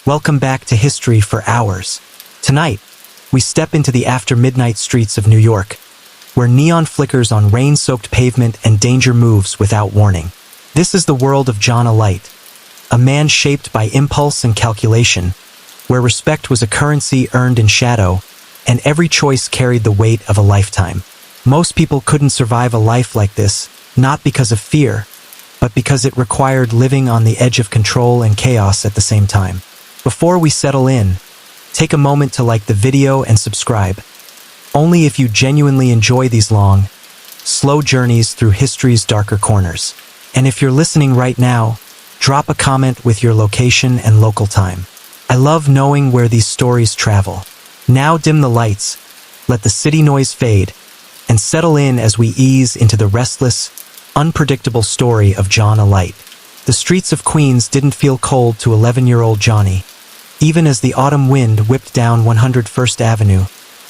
Welcome back to History for Hours. Tonight, we step into the after-midnight streets of New York, where neon flickers on rain-soaked pavement and danger moves without warning. This is the world of John Alite, a man shaped by impulse and calculation, where respect was a currency earned in shadow, and every choice carried the weight of a lifetime. Most people couldn't survive a life like this, not because of fear, but because it required living on the edge of control and chaos at the same time. Before we settle in, take a moment to like the video and subscribe. Only if you genuinely enjoy these long, slow journeys through history's darker corners. And if you're listening right now, drop a comment with your location and local time. I love knowing where these stories travel. Now dim the lights, let the city noise fade, and settle in as we ease into the restless, unpredictable story of John Alite. The streets of Queens didn't feel cold to 11-year-old Johnny, even as the autumn wind whipped down 101st Avenue,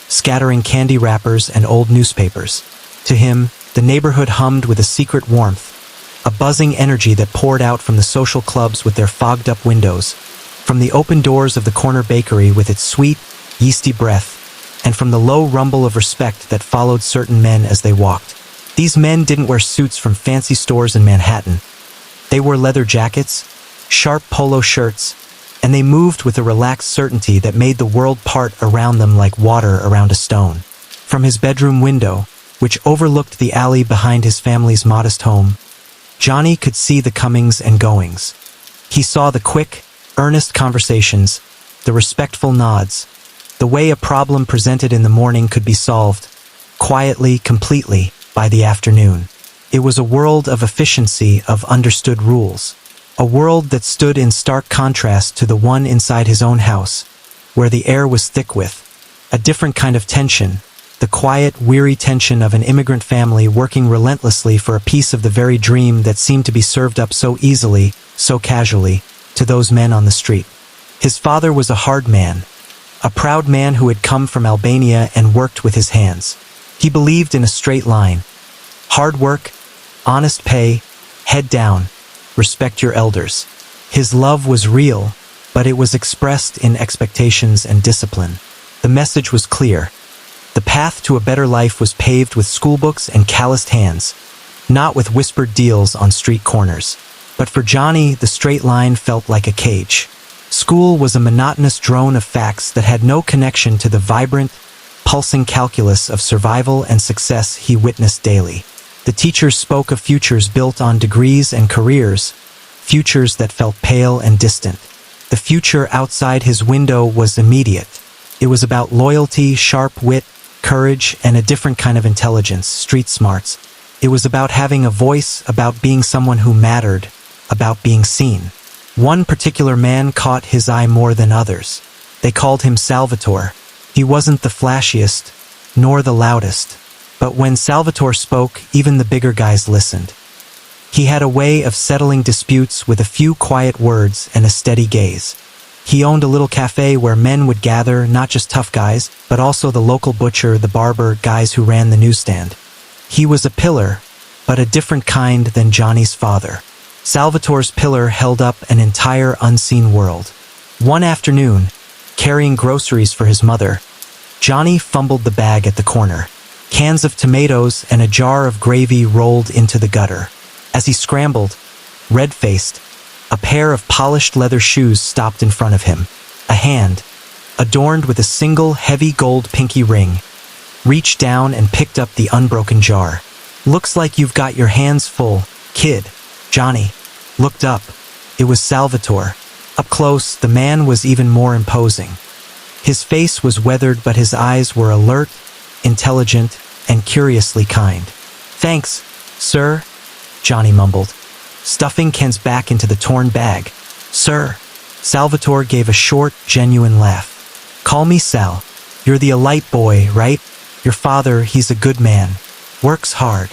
scattering candy wrappers and old newspapers. To him, the neighborhood hummed with a secret warmth, a buzzing energy that poured out from the social clubs with their fogged-up windows, from the open doors of the corner bakery with its sweet, yeasty breath, and from the low rumble of respect that followed certain men as they walked. These men didn't wear suits from fancy stores in Manhattan. They wore leather jackets, sharp polo shirts, and they moved with a relaxed certainty that made the world part around them like water around a stone. From his bedroom window, which overlooked the alley behind his family's modest home, Johnny could see the comings and goings. He saw the quick, earnest conversations, the respectful nods, the way a problem presented in the morning could be solved, quietly, completely, by the afternoon. It was a world of efficiency, of understood rules. A world that stood in stark contrast to the one inside his own house, where the air was thick with a different kind of tension, the quiet, weary tension of an immigrant family working relentlessly for a piece of the very dream that seemed to be served up so easily, so casually, to those men on the street. His father was a hard man, a proud man who had come from Albania and worked with his hands. He believed in a straight line. Hard work, honest pay, head down, respect your elders. His love was real, but it was expressed in expectations and discipline. The message was clear. The path to a better life was paved with schoolbooks and calloused hands, not with whispered deals on street corners. But for Johnny, the straight line felt like a cage. School was a monotonous drone of facts that had no connection to the vibrant, pulsing calculus of survival and success he witnessed daily. The teachers spoke of futures built on degrees and careers, futures that felt pale and distant. The future outside his window was immediate. It was about loyalty, sharp wit, courage, and a different kind of intelligence, street smarts. It was about having a voice, about being someone who mattered, about being seen. One particular man caught his eye more than others. They called him Salvatore. He wasn't the flashiest, nor the loudest. But when Salvatore spoke, even the bigger guys listened. He had a way of settling disputes with a few quiet words and a steady gaze. He owned a little cafe where men would gather, not just tough guys, but also the local butcher, the barber, guys who ran the newsstand. He was a pillar, but a different kind than Johnny's father. Salvatore's pillar held up an entire unseen world. One afternoon, carrying groceries for his mother, Johnny fumbled the bag at the corner. Cans of tomatoes and a jar of gravy rolled into the gutter. As he scrambled, red-faced, a pair of polished leather shoes stopped in front of him. A hand, adorned with a single heavy gold pinky ring, reached down and picked up the unbroken jar. "Looks like you've got your hands full, kid." Johnny looked up. It was Salvatore. Up close, the man was even more imposing. His face was weathered, but his eyes were alert, intelligent, and curiously kind. "Thanks, sir," Johnny mumbled, stuffing Ken's back into the torn bag. "Sir." Salvatore gave a short, genuine laugh. "Call me Sal. You're the Alite boy, right? Your father, he's a good man. Works hard."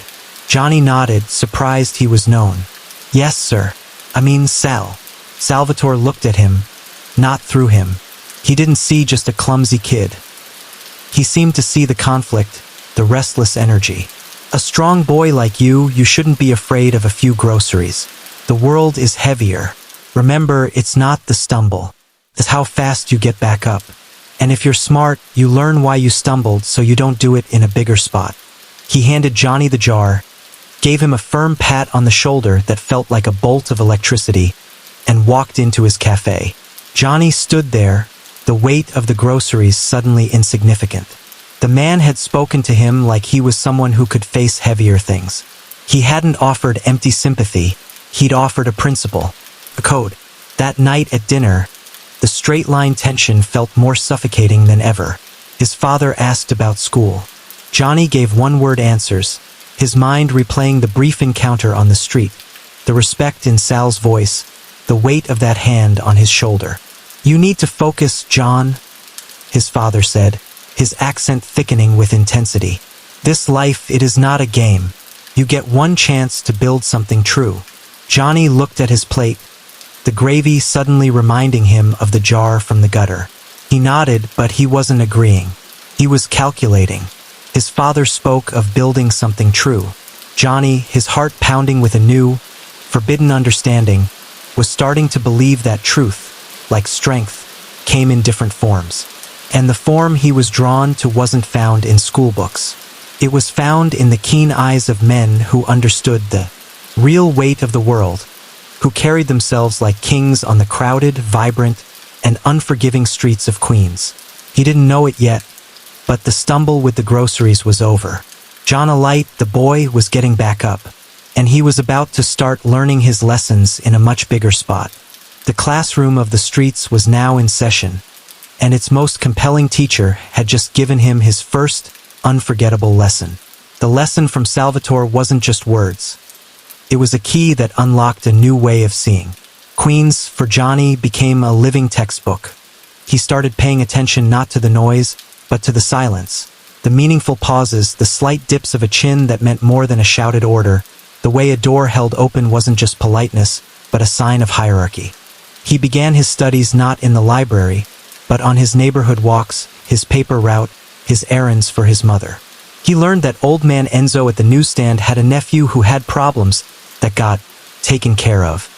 Johnny nodded, surprised he was known. "Yes, sir. I mean Sal." Salvatore looked at him, not through him. He didn't see just a clumsy kid. He seemed to see the conflict, the restless energy. "A strong boy like you shouldn't be afraid of a few groceries. The world is heavier. Remember, it's not the stumble, is how fast you get back up. And if you're smart, you learn why you stumbled so you don't do it in a bigger spot. He handed Johnny the jar, gave him a firm pat on the shoulder that felt like a bolt of electricity, and walked into his cafe. Johnny stood there, the weight of the groceries suddenly insignificant. The man had spoken to him like he was someone who could face heavier things. He hadn't offered empty sympathy, he'd offered a principle, a code. That night at dinner, the straight-line tension felt more suffocating than ever. His father asked about school. Johnny gave one-word answers, his mind replaying the brief encounter on the street, the respect in Sal's voice, the weight of that hand on his shoulder. "You need to focus, John," his father said, his accent thickening with intensity. "This life, it is not a game. You get one chance to build something true." Johnny looked at his plate, the gravy suddenly reminding him of the jar from the gutter. He nodded, but he wasn't agreeing. He was calculating. His father spoke of building something true. Johnny, his heart pounding with a new, forbidden understanding, was starting to believe that truth, like strength, came in different forms. And the form he was drawn to wasn't found in school books. It was found in the keen eyes of men who understood the real weight of the world, who carried themselves like kings on the crowded, vibrant, and unforgiving streets of Queens. He didn't know it yet, but the stumble with the groceries was over. John Alite, the boy, was getting back up, and he was about to start learning his lessons in a much bigger spot. The classroom of the streets was now in session, and its most compelling teacher had just given him his first unforgettable lesson. The lesson from Salvatore wasn't just words. It was a key that unlocked a new way of seeing. Queens, for Johnny, became a living textbook. He started paying attention not to the noise, but to the silence, the meaningful pauses, the slight dips of a chin that meant more than a shouted order. The way a door held open wasn't just politeness, but a sign of hierarchy. He began his studies not in the library, but on his neighborhood walks, his paper route, his errands for his mother. He learned that old man Enzo at the newsstand had a nephew who had problems that got taken care of.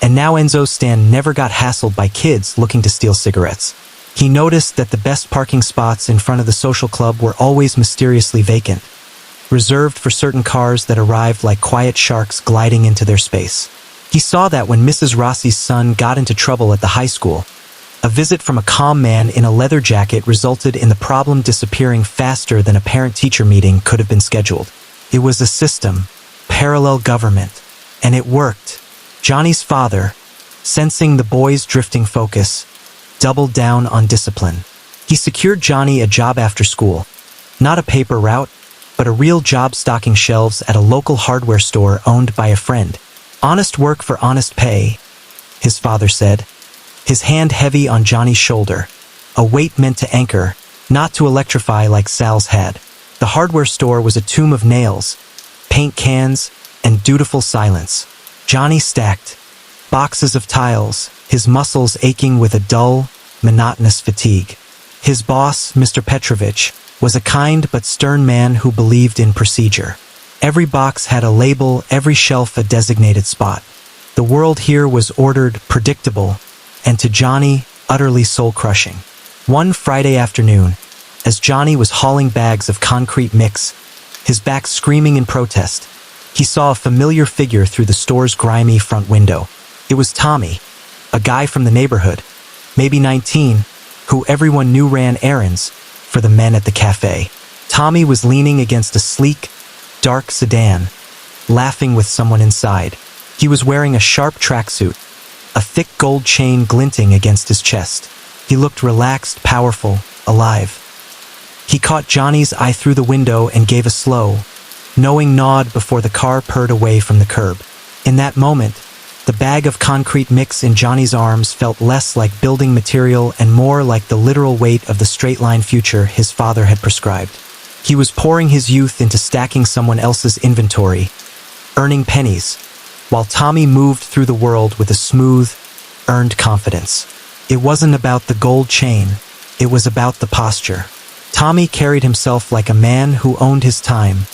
And now Enzo's stand never got hassled by kids looking to steal cigarettes. He noticed that the best parking spots in front of the social club were always mysteriously vacant, reserved for certain cars that arrived like quiet sharks gliding into their space. He saw that when Mrs. Rossi's son got into trouble at the high school, a visit from a calm man in a leather jacket resulted in the problem disappearing faster than a parent-teacher meeting could have been scheduled. It was a system, parallel government, and it worked. Johnny's father, sensing the boy's drifting focus, doubled down on discipline. He secured Johnny a job after school, not a paper route, but a real job stocking shelves at a local hardware store owned by a friend. "Honest work for honest pay," his father said, his hand heavy on Johnny's shoulder, a weight meant to anchor, not to electrify like Sal's had. The hardware store was a tomb of nails, paint cans, and dutiful silence. Johnny stacked boxes of tiles, his muscles aching with a dull, monotonous fatigue. His boss, Mr. Petrovich, was a kind but stern man who believed in procedure. Every box had a label, every shelf a designated spot. The world here was ordered, predictable, and to Johnny, utterly soul-crushing. One Friday afternoon, as Johnny was hauling bags of concrete mix, his back screaming in protest, he saw a familiar figure through the store's grimy front window. It was Tommy, a guy from the neighborhood, maybe 19, who everyone knew ran errands for the men at the cafe. Tommy was leaning against a sleek, dark sedan, laughing with someone inside. He was wearing a sharp tracksuit, a thick gold chain glinting against his chest. He looked relaxed, powerful, alive. He caught Johnny's eye through the window and gave a slow, knowing nod before the car purred away from the curb. In that moment, the bag of concrete mix in Johnny's arms felt less like building material and more like the literal weight of the straight-line future his father had prescribed. He was pouring his youth into stacking someone else's inventory, earning pennies, while Tommy moved through the world with a smooth, earned confidence. It wasn't about the gold chain, it was about the posture. Tommy carried himself like a man who owned his time,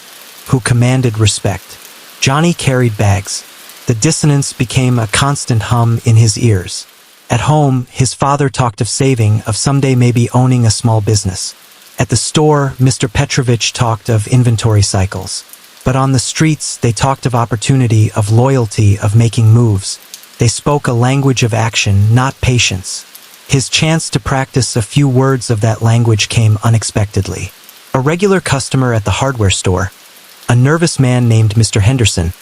who commanded respect. Johnny carried bags. The dissonance became a constant hum in his ears. At home, his father talked of saving, of someday maybe owning a small business. At the store, Mr. Petrovich talked of inventory cycles. But on the streets, they talked of opportunity, of loyalty, of making moves. They spoke a language of action, not patience. His chance to practice a few words of that language came unexpectedly. A regular customer at the hardware store, a nervous man named Mr. Henderson,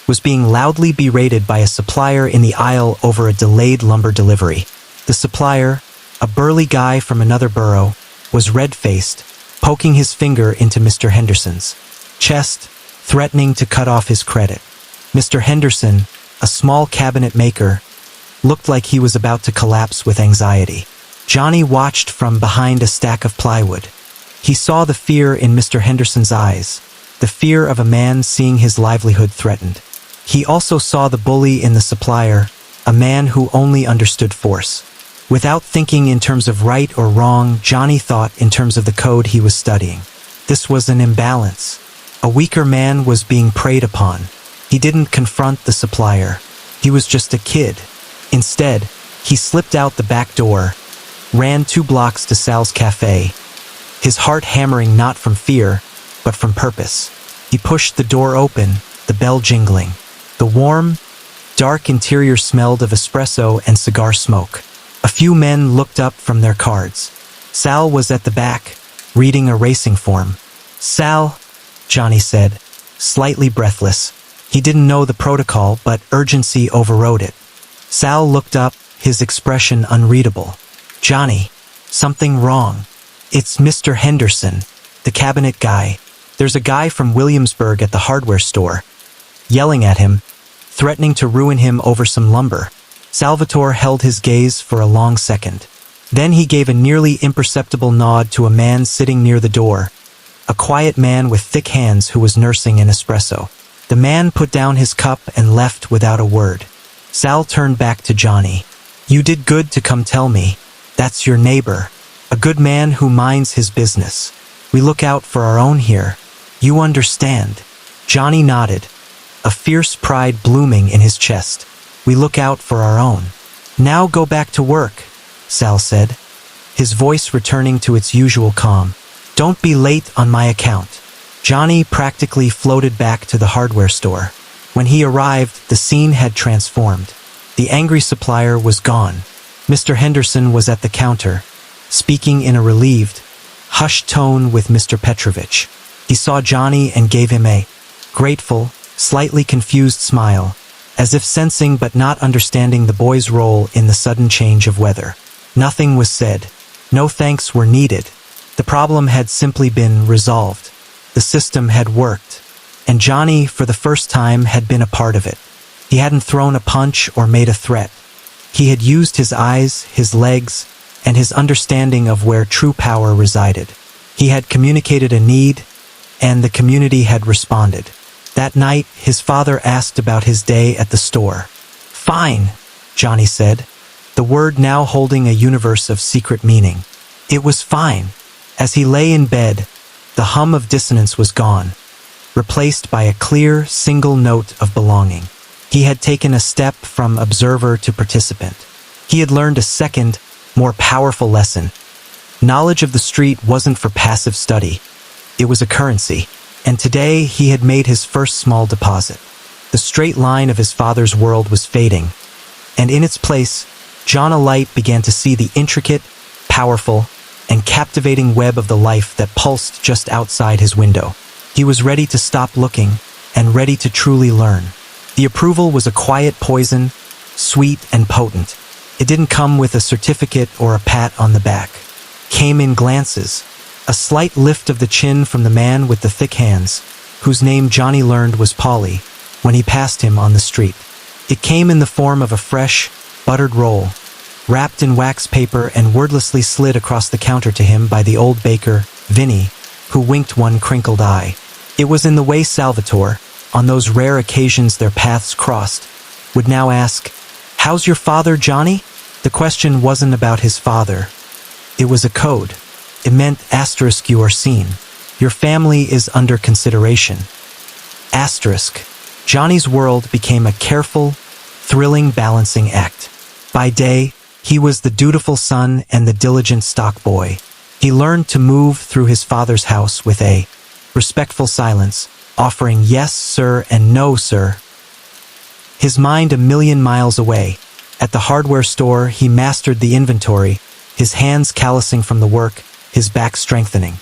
was being loudly berated by a supplier in the aisle over a delayed lumber delivery. The supplier, a burly guy from another borough, was red-faced, poking his finger into Mr. Henderson's chest, threatening to cut off his credit. Mr. Henderson, a small cabinet maker, looked like he was about to collapse with anxiety. Johnny watched from behind a stack of plywood. He saw the fear in Mr. Henderson's eyes, the fear of a man seeing his livelihood threatened. He also saw the bully in the supplier, a man who only understood force. Without thinking in terms of right or wrong, Johnny thought in terms of the code he was studying. This was an imbalance. A weaker man was being preyed upon. He didn't confront the supplier. He was just a kid. Instead, he slipped out the back door, ran 2 blocks to Sal's cafe, his heart hammering not from fear, but from purpose. He pushed the door open, the bell jingling. The warm, dark interior smelled of espresso and cigar smoke. A few men looked up from their cards. Sal was at the back, reading a racing form. "Sal," Johnny said, slightly breathless. He didn't know the protocol, but urgency overrode it. Sal looked up, his expression unreadable. "Johnny, something wrong." "It's Mr. Henderson, the cabinet guy. There's a guy from Williamsburg at the hardware store," yelling at him, threatening to ruin him over some lumber. Salvatore held his gaze for a long second. Then he gave a nearly imperceptible nod to a man sitting near the door, a quiet man with thick hands who was nursing an espresso. The man put down his cup and left without a word. Sal turned back to Johnny. "You did good to come tell me. That's your neighbor. A good man who minds his business. We look out for our own here. You understand?" Johnny nodded, a fierce pride blooming in his chest. "We look out for our own." "Now go back to work," Sal said, his voice returning to its usual calm. "Don't be late on my account." Johnny practically floated back to the hardware store. When he arrived, the scene had transformed. The angry supplier was gone. Mr. Henderson was at the counter, speaking in a relieved, hushed tone with Mr. Petrovich. He saw Johnny and gave him a grateful, slightly confused smile, as if sensing but not understanding the boy's role in the sudden change of weather. Nothing was said. No thanks were needed. The problem had simply been resolved. The system had worked, and Johnny, for the first time, had been a part of it. He hadn't thrown a punch or made a threat. He had used his eyes, his legs, and his understanding of where true power resided. He had communicated a need, and the community had responded. That night, his father asked about his day at the store. "Fine," Johnny said, the word now holding a universe of secret meaning. It was fine. As he lay in bed, the hum of dissonance was gone, replaced by a clear, single note of belonging. He had taken a step from observer to participant. He had learned a second, more powerful lesson. Knowledge of the street wasn't for passive study. It was a currency. And today he had made his first small deposit. The straight line of his father's world was fading, and in its place, John Alite began to see the intricate, powerful, and captivating web of the life that pulsed just outside his window. He was ready to stop looking, and ready to truly learn. The approval was a quiet poison, sweet and potent. It didn't come with a certificate or a pat on the back. Came in glances. A slight lift of the chin from the man with the thick hands, whose name Johnny learned was Polly, when he passed him on the street. It came in the form of a fresh, buttered roll, wrapped in wax paper and wordlessly slid across the counter to him by the old baker, Vinny, who winked one crinkled eye. It was in the way Salvatore, on those rare occasions their paths crossed, would now ask, "How's your father, Johnny?" The question wasn't about his father. It was a code. It meant asterisk you are seen. Your family is under consideration. Asterisk. Johnny's world became a careful, thrilling balancing act. By day, He was the dutiful son and the diligent stock boy. He learned to move through his father's house with a respectful silence, offering yes, sir, and no, sir. His mind a million miles away. At the hardware store, he mastered the inventory, his hands callousing from the work, his back strengthening.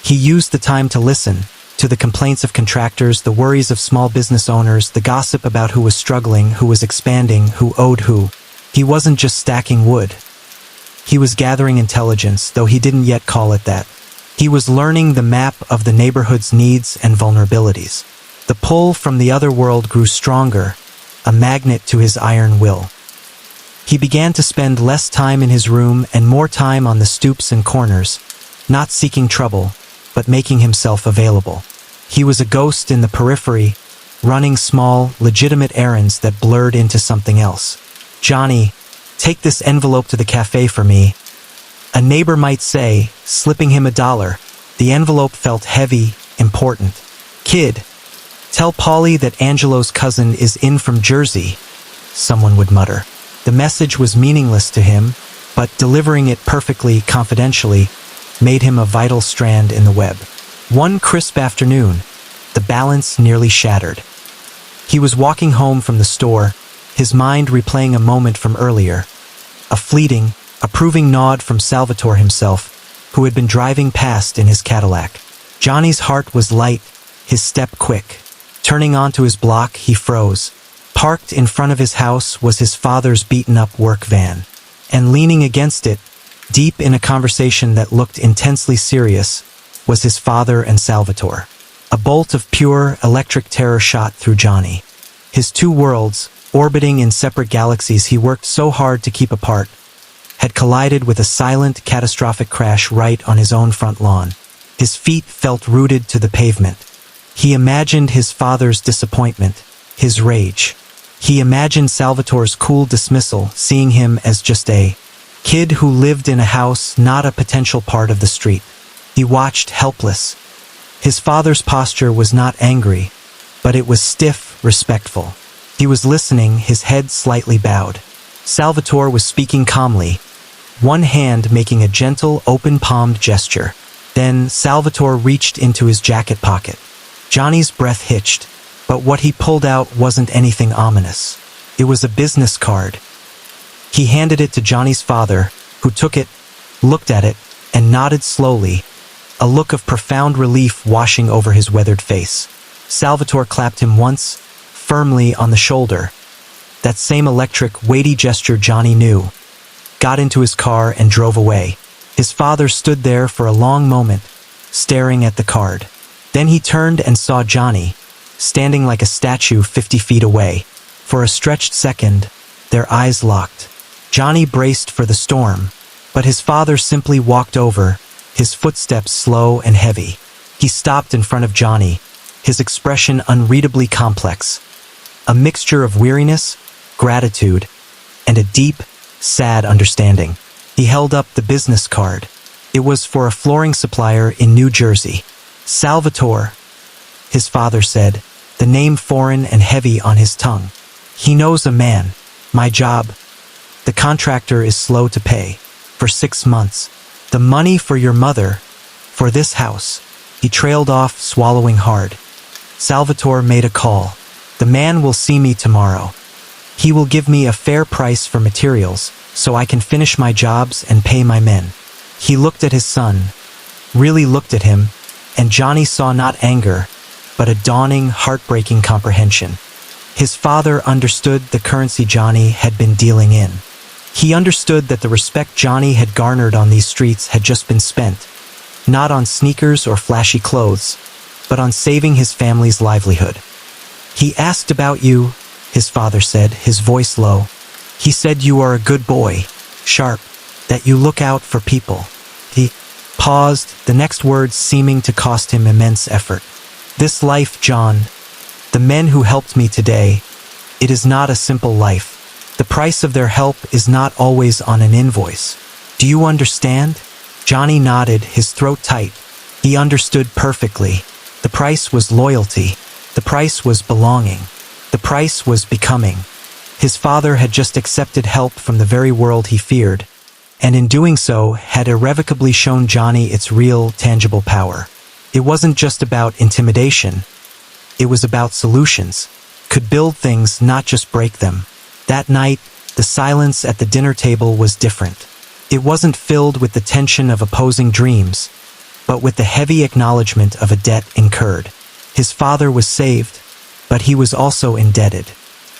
He used the time to listen to the complaints of contractors, the worries of small business owners, the gossip about who was struggling, who was expanding, who owed who. He wasn't just stacking wood. He was gathering intelligence, though he didn't yet call it that. He was learning the map of the neighborhood's needs and vulnerabilities. The pull from the other world grew stronger, a magnet to his iron will. He began to spend less time in his room and more time on the stoops and corners, not seeking trouble, but making himself available. He was a ghost in the periphery, running small, legitimate errands that blurred into something else. "Johnny, take this envelope to the cafe for me," a neighbor might say, slipping him $1. The envelope felt heavy, important. "Kid, tell Polly that Angelo's cousin is in from Jersey," someone would mutter. The message was meaningless to him, but delivering it perfectly, confidentially, made him a vital strand in the web. One crisp afternoon, the balance nearly shattered. He was walking home from the store, his mind replaying a moment from earlier. A fleeting, approving nod from Salvatore himself, who had been driving past in his Cadillac. Johnny's heart was light, his step quick. Turning onto his block, he froze. Parked in front of his house was his father's beaten-up work van. And leaning against it, deep in a conversation that looked intensely serious, was his father and Salvatore. A bolt of pure, electric terror shot through Johnny. His two worlds, orbiting in separate galaxies he worked so hard to keep apart, had collided with a silent, catastrophic crash right on his own front lawn. His feet felt rooted to the pavement. He imagined his father's disappointment, his rage. He imagined Salvatore's cool dismissal, seeing him as just a kid who lived in a house, not a potential part of the street. He watched, helpless. His father's posture was not angry, but it was stiff, respectful. He was listening, his head slightly bowed. Salvatore was speaking calmly, one hand making a gentle, open-palmed gesture. Then Salvatore reached into his jacket pocket. Johnny's breath hitched, but what he pulled out wasn't anything ominous. It was a business card. He handed it to Johnny's father, who took it, looked at it, and nodded slowly, a look of profound relief washing over his weathered face. Salvatore clapped him once, firmly on the shoulder. That same electric, weighty gesture Johnny knew. Got into his car and drove away. His father stood there for a long moment, staring at the card. Then he turned and saw Johnny, standing like a statue 50 feet away. For a stretched second, their eyes locked. Johnny braced for the storm, but his father simply walked over, his footsteps slow and heavy. He stopped in front of Johnny, his expression unreadably complex. A mixture of weariness, gratitude, and a deep, sad understanding. He held up the business card. It was for a flooring supplier in New Jersey. "Salvatore," his father said, the name foreign and heavy on his tongue. "He knows a man. My job. The contractor is slow to pay. For 6 months. The money for your mother. For this house." He trailed off, swallowing hard. Salvatore made a call. "The man will see me tomorrow. He will give me a fair price for materials, so I can finish my jobs and pay my men." He looked at his son, really looked at him, and Johnny saw not anger, but a dawning, heartbreaking comprehension. His father understood the currency Johnny had been dealing in. He understood that the respect Johnny had garnered on these streets had just been spent, not on sneakers or flashy clothes, but on saving his family's livelihood. "He asked about you," his father said, his voice low. "He said you are a good boy, sharp, that you look out for people." He paused, the next words seeming to cost him immense effort. "This life, John, the men who helped me today, it is not a simple life. The price of their help is not always on an invoice. Do you understand?" Johnny nodded, his throat tight. He understood perfectly. The price was loyalty. The price was belonging. The price was becoming. His father had just accepted help from the very world he feared, and in doing so had irrevocably shown Johnny its real, tangible power. It wasn't just about intimidation. It was about solutions. Could build things, not just break them. That night, the silence at the dinner table was different. It wasn't filled with the tension of opposing dreams, but with the heavy acknowledgement of a debt incurred. His father was saved, but he was also indebted.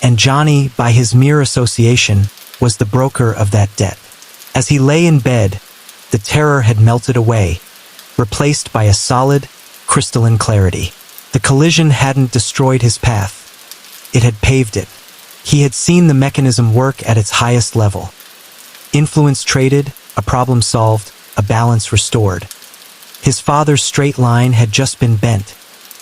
And Johnny, by his mere association, was the broker of that debt. As he lay in bed, the terror had melted away, replaced by a solid, crystalline clarity. The collision hadn't destroyed his path. It had paved it. He had seen the mechanism work at its highest level. Influence traded, a problem solved, a balance restored. His father's straight line had just been bent,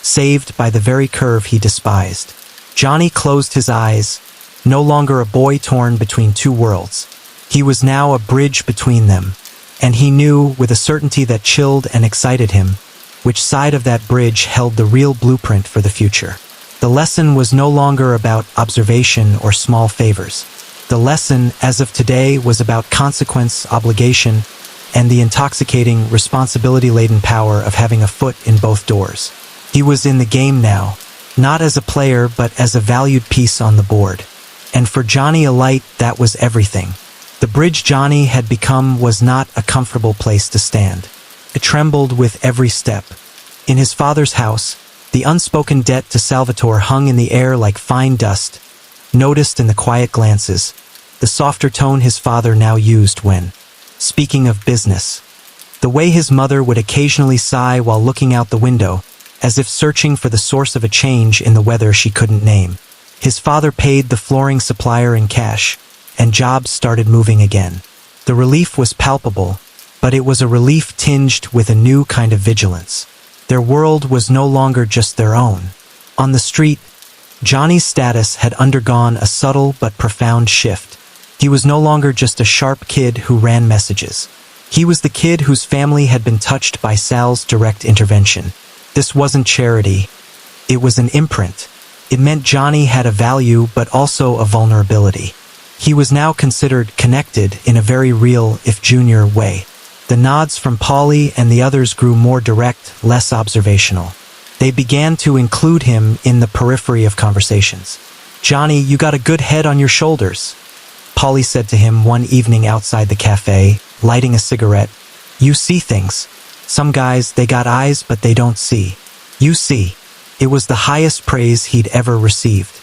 saved by the very curve he despised. Johnny closed his eyes, no longer a boy torn between two worlds. He was now a bridge between them, and he knew, with a certainty that chilled and excited him, which side of that bridge held the real blueprint for the future. The lesson was no longer about observation or small favors. The lesson, as of today, was about consequence, obligation, and the intoxicating, responsibility-laden power of having a foot in both doors. He was in the game now, not as a player but as a valued piece on the board. And for Johnny Alite, that was everything. The bridge Johnny had become was not a comfortable place to stand. It trembled with every step. In his father's house, the unspoken debt to Salvatore hung in the air like fine dust, noticed in the quiet glances, the softer tone his father now used when speaking of business. The way his mother would occasionally sigh while looking out the window, as if searching for the source of a change in the weather she couldn't name. His father paid the flooring supplier in cash, and jobs started moving again. The relief was palpable, but it was a relief tinged with a new kind of vigilance. Their world was no longer just their own. On the street, Johnny's status had undergone a subtle but profound shift. He was no longer just a sharp kid who ran messages. He was the kid whose family had been touched by Sal's direct intervention. This wasn't charity. It was an imprint. It meant Johnny had a value but also a vulnerability. He was now considered connected in a very real, if junior, way. The nods from Polly and the others grew more direct, less observational. They began to include him in the periphery of conversations. "Johnny, you got a good head on your shoulders," Polly said to him one evening outside the cafe, lighting a cigarette. "You see things. Some guys, they got eyes but they don't see. You see." It was the highest praise he'd ever received.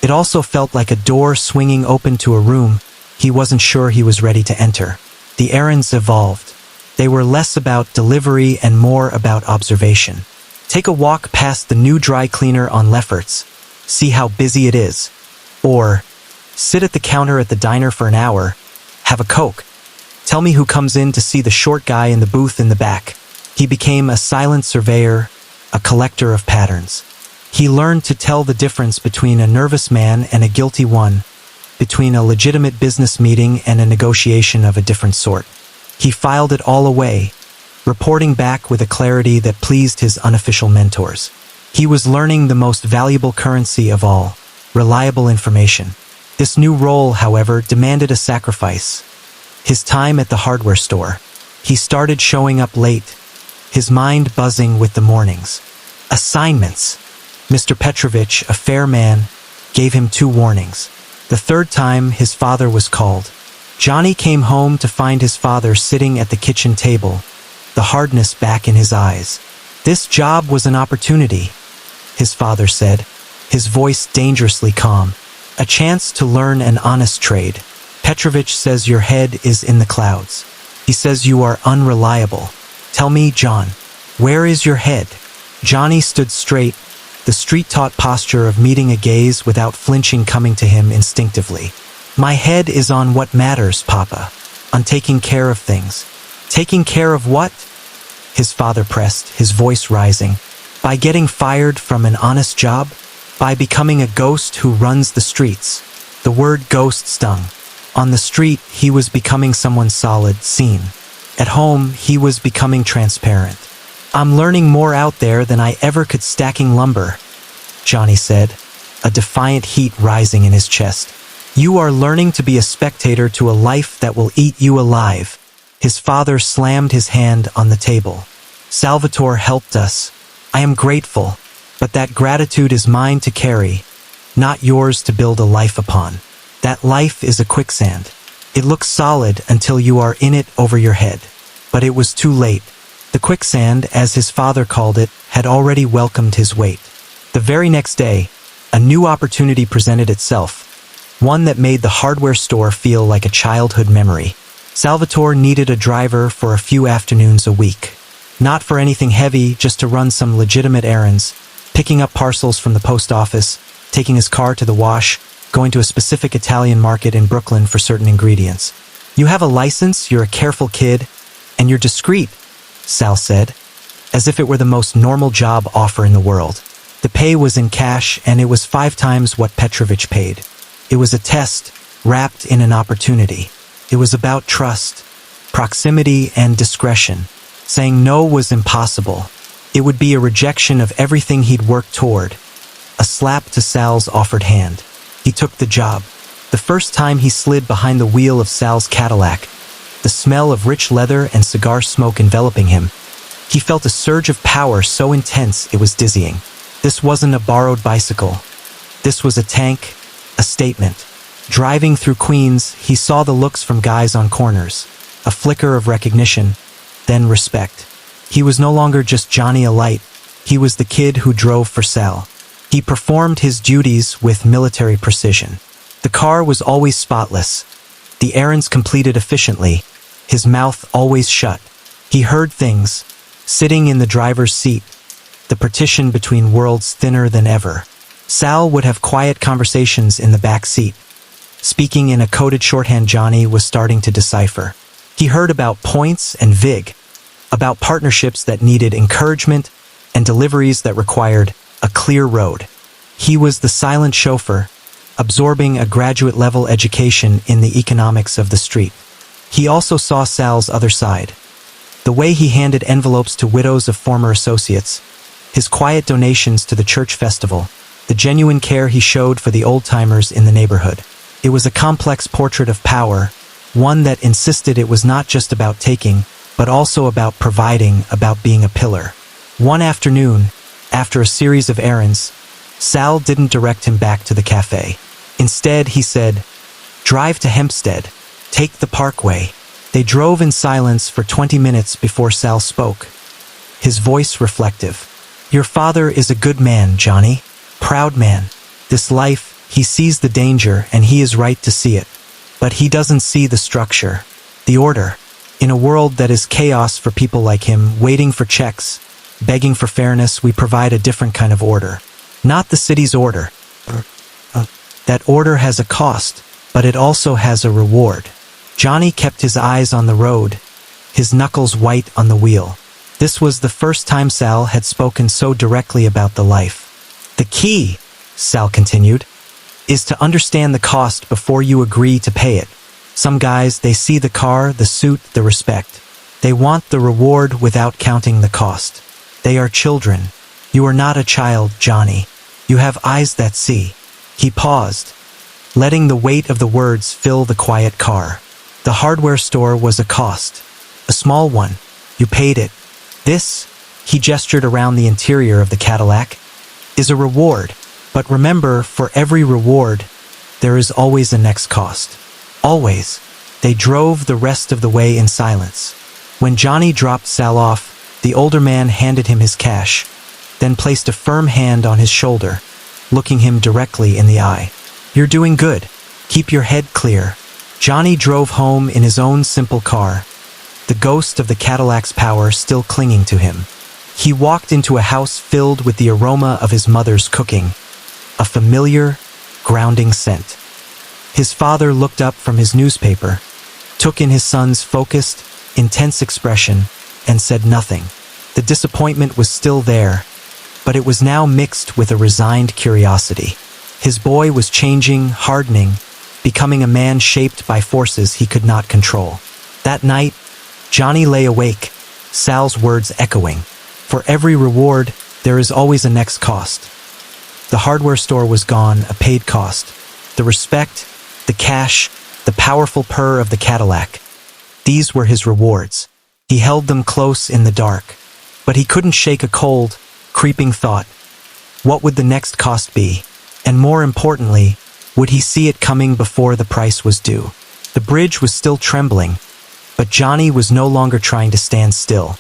It also felt like a door swinging open to a room he wasn't sure he was ready to enter. The errands evolved. They were less about delivery and more about observation. Take a walk past the new dry cleaner on Lefferts. See how busy it is. Or, sit at the counter at the diner for an hour. Have a Coke. Tell me who comes in to see the short guy in the booth in the back. He became a silent surveyor, a collector of patterns. He learned to tell the difference between a nervous man and a guilty one, between a legitimate business meeting and a negotiation of a different sort. He filed it all away, reporting back with a clarity that pleased his unofficial mentors. He was learning the most valuable currency of all, reliable information. This new role, however, demanded a sacrifice. His time at the hardware store. He started showing up late, his mind buzzing with the mornings. Assignments. Mr. Petrovich, a fair man, gave him 2 warnings. The third time, his father was called. Johnny came home to find his father sitting at the kitchen table, the hardness back in his eyes. "This job was an opportunity," his father said, his voice dangerously calm. "A chance to learn an honest trade. Petrovich says your head is in the clouds. He says you are unreliable. Tell me, John, where is your head?" Johnny stood straight, the street-taught posture of meeting a gaze without flinching coming to him instinctively. "My head is on what matters, Papa. On taking care of things." "Taking care of what?" his father pressed, his voice rising. "By getting fired from an honest job? By becoming a ghost who runs the streets?" The word ghost stung. On the street, he was becoming someone solid, seen. At home, he was becoming transparent. "I'm learning more out there than I ever could stacking lumber," Johnny said, a defiant heat rising in his chest. You are learning to be a spectator to a life that will eat you alive." His father slammed his hand on the table. "Salvatore helped us. I am grateful, but that gratitude is mine to carry, not yours to build a life upon. That life is a quicksand. It looks solid until you are in it over your head." But it was too late. The quicksand, as his father called it, had already welcomed his weight. The very next day, a new opportunity presented itself, one that made the hardware store feel like a childhood memory. Salvatore needed a driver for a few afternoons a week. Not for anything heavy, just to run some legitimate errands, picking up parcels from the post office, taking his car to the wash, going to a specific Italian market in Brooklyn for certain ingredients. "You have a license, you're a careful kid, and you're discreet," Sal said, as if it were the most normal job offer in the world. The pay was in cash, and it was 5 times what Petrovich paid. It was a test, wrapped in an opportunity. It was about trust, proximity, and discretion. Saying no was impossible. It would be a rejection of everything he'd worked toward. A slap to Sal's offered hand. He took the job. The first time he slid behind the wheel of Sal's Cadillac, the smell of rich leather and cigar smoke enveloping him, he felt a surge of power so intense it was dizzying. This wasn't a borrowed bicycle. This was a tank, a statement. Driving through Queens, he saw the looks from guys on corners. A flicker of recognition, then respect. He was no longer just Johnny Alite. He was the kid who drove for Sal. He performed his duties with military precision. The car was always spotless. The errands completed efficiently. His mouth always shut. He heard things, sitting in the driver's seat, the partition between worlds thinner than ever. Sal would have quiet conversations in the back seat, speaking in a coded shorthand Johnny was starting to decipher. He heard about points and vig, about partnerships that needed encouragement and deliveries that required a clear road. He was the silent chauffeur, absorbing a graduate-level education in the economics of the street. He also saw Sal's other side. The way he handed envelopes to widows of former associates, his quiet donations to the church festival, the genuine care he showed for the old-timers in the neighborhood. It was a complex portrait of power, one that insisted it was not just about taking, but also about providing, about being a pillar. One afternoon, after a series of errands, Sal didn't direct him back to the cafe. Instead, he said, "Drive to Hempstead. Take the Parkway." They drove in silence for 20 minutes before Sal spoke. His voice reflective. "Your father is a good man, Johnny. Proud man. This life, he sees the danger and he is right to see it. But he doesn't see the structure, the order. In a world that is chaos for people like him, waiting for checks, begging for fairness, we provide a different kind of order. Not the city's order. That order has a cost, but it also has a reward." Johnny kept his eyes on the road, his knuckles white on the wheel. This was the first time Sal had spoken so directly about the life. "The key," Sal continued, "is to understand the cost before you agree to pay it. Some guys, they see the car, the suit, the respect. They want the reward without counting the cost. They are children. You are not a child, Johnny. You have eyes that see." He paused, letting the weight of the words fill the quiet car. The hardware store was a cost. A small one. You paid it. This, he gestured around the interior of the Cadillac, is a reward. But remember, for every reward, there is always a next cost. Always. They drove the rest of the way in silence. When Johnny dropped Sal off, the older man handed him his cash, then placed a firm hand on his shoulder, looking him directly in the eye. "You're doing good. Keep your head clear." Johnny drove home in his own simple car, the ghost of the Cadillac's power still clinging to him. He walked into a house filled with the aroma of his mother's cooking, a familiar, grounding scent. His father looked up from his newspaper, took in his son's focused, intense expression, and said nothing. The disappointment was still there, but it was now mixed with a resigned curiosity. His boy was changing, hardening, becoming a man shaped by forces he could not control. That night, Johnny lay awake, Sal's words echoing. For every reward, there is always a next cost. The hardware store was gone, a paid cost. The respect, the cash, the powerful purr of the Cadillac. These were his rewards. He held them close in the dark. But he couldn't shake a cold, creeping thought. What would the next cost be? And more importantly, would he see it coming before the price was due? The bridge was still trembling, but Johnny was no longer trying to stand still.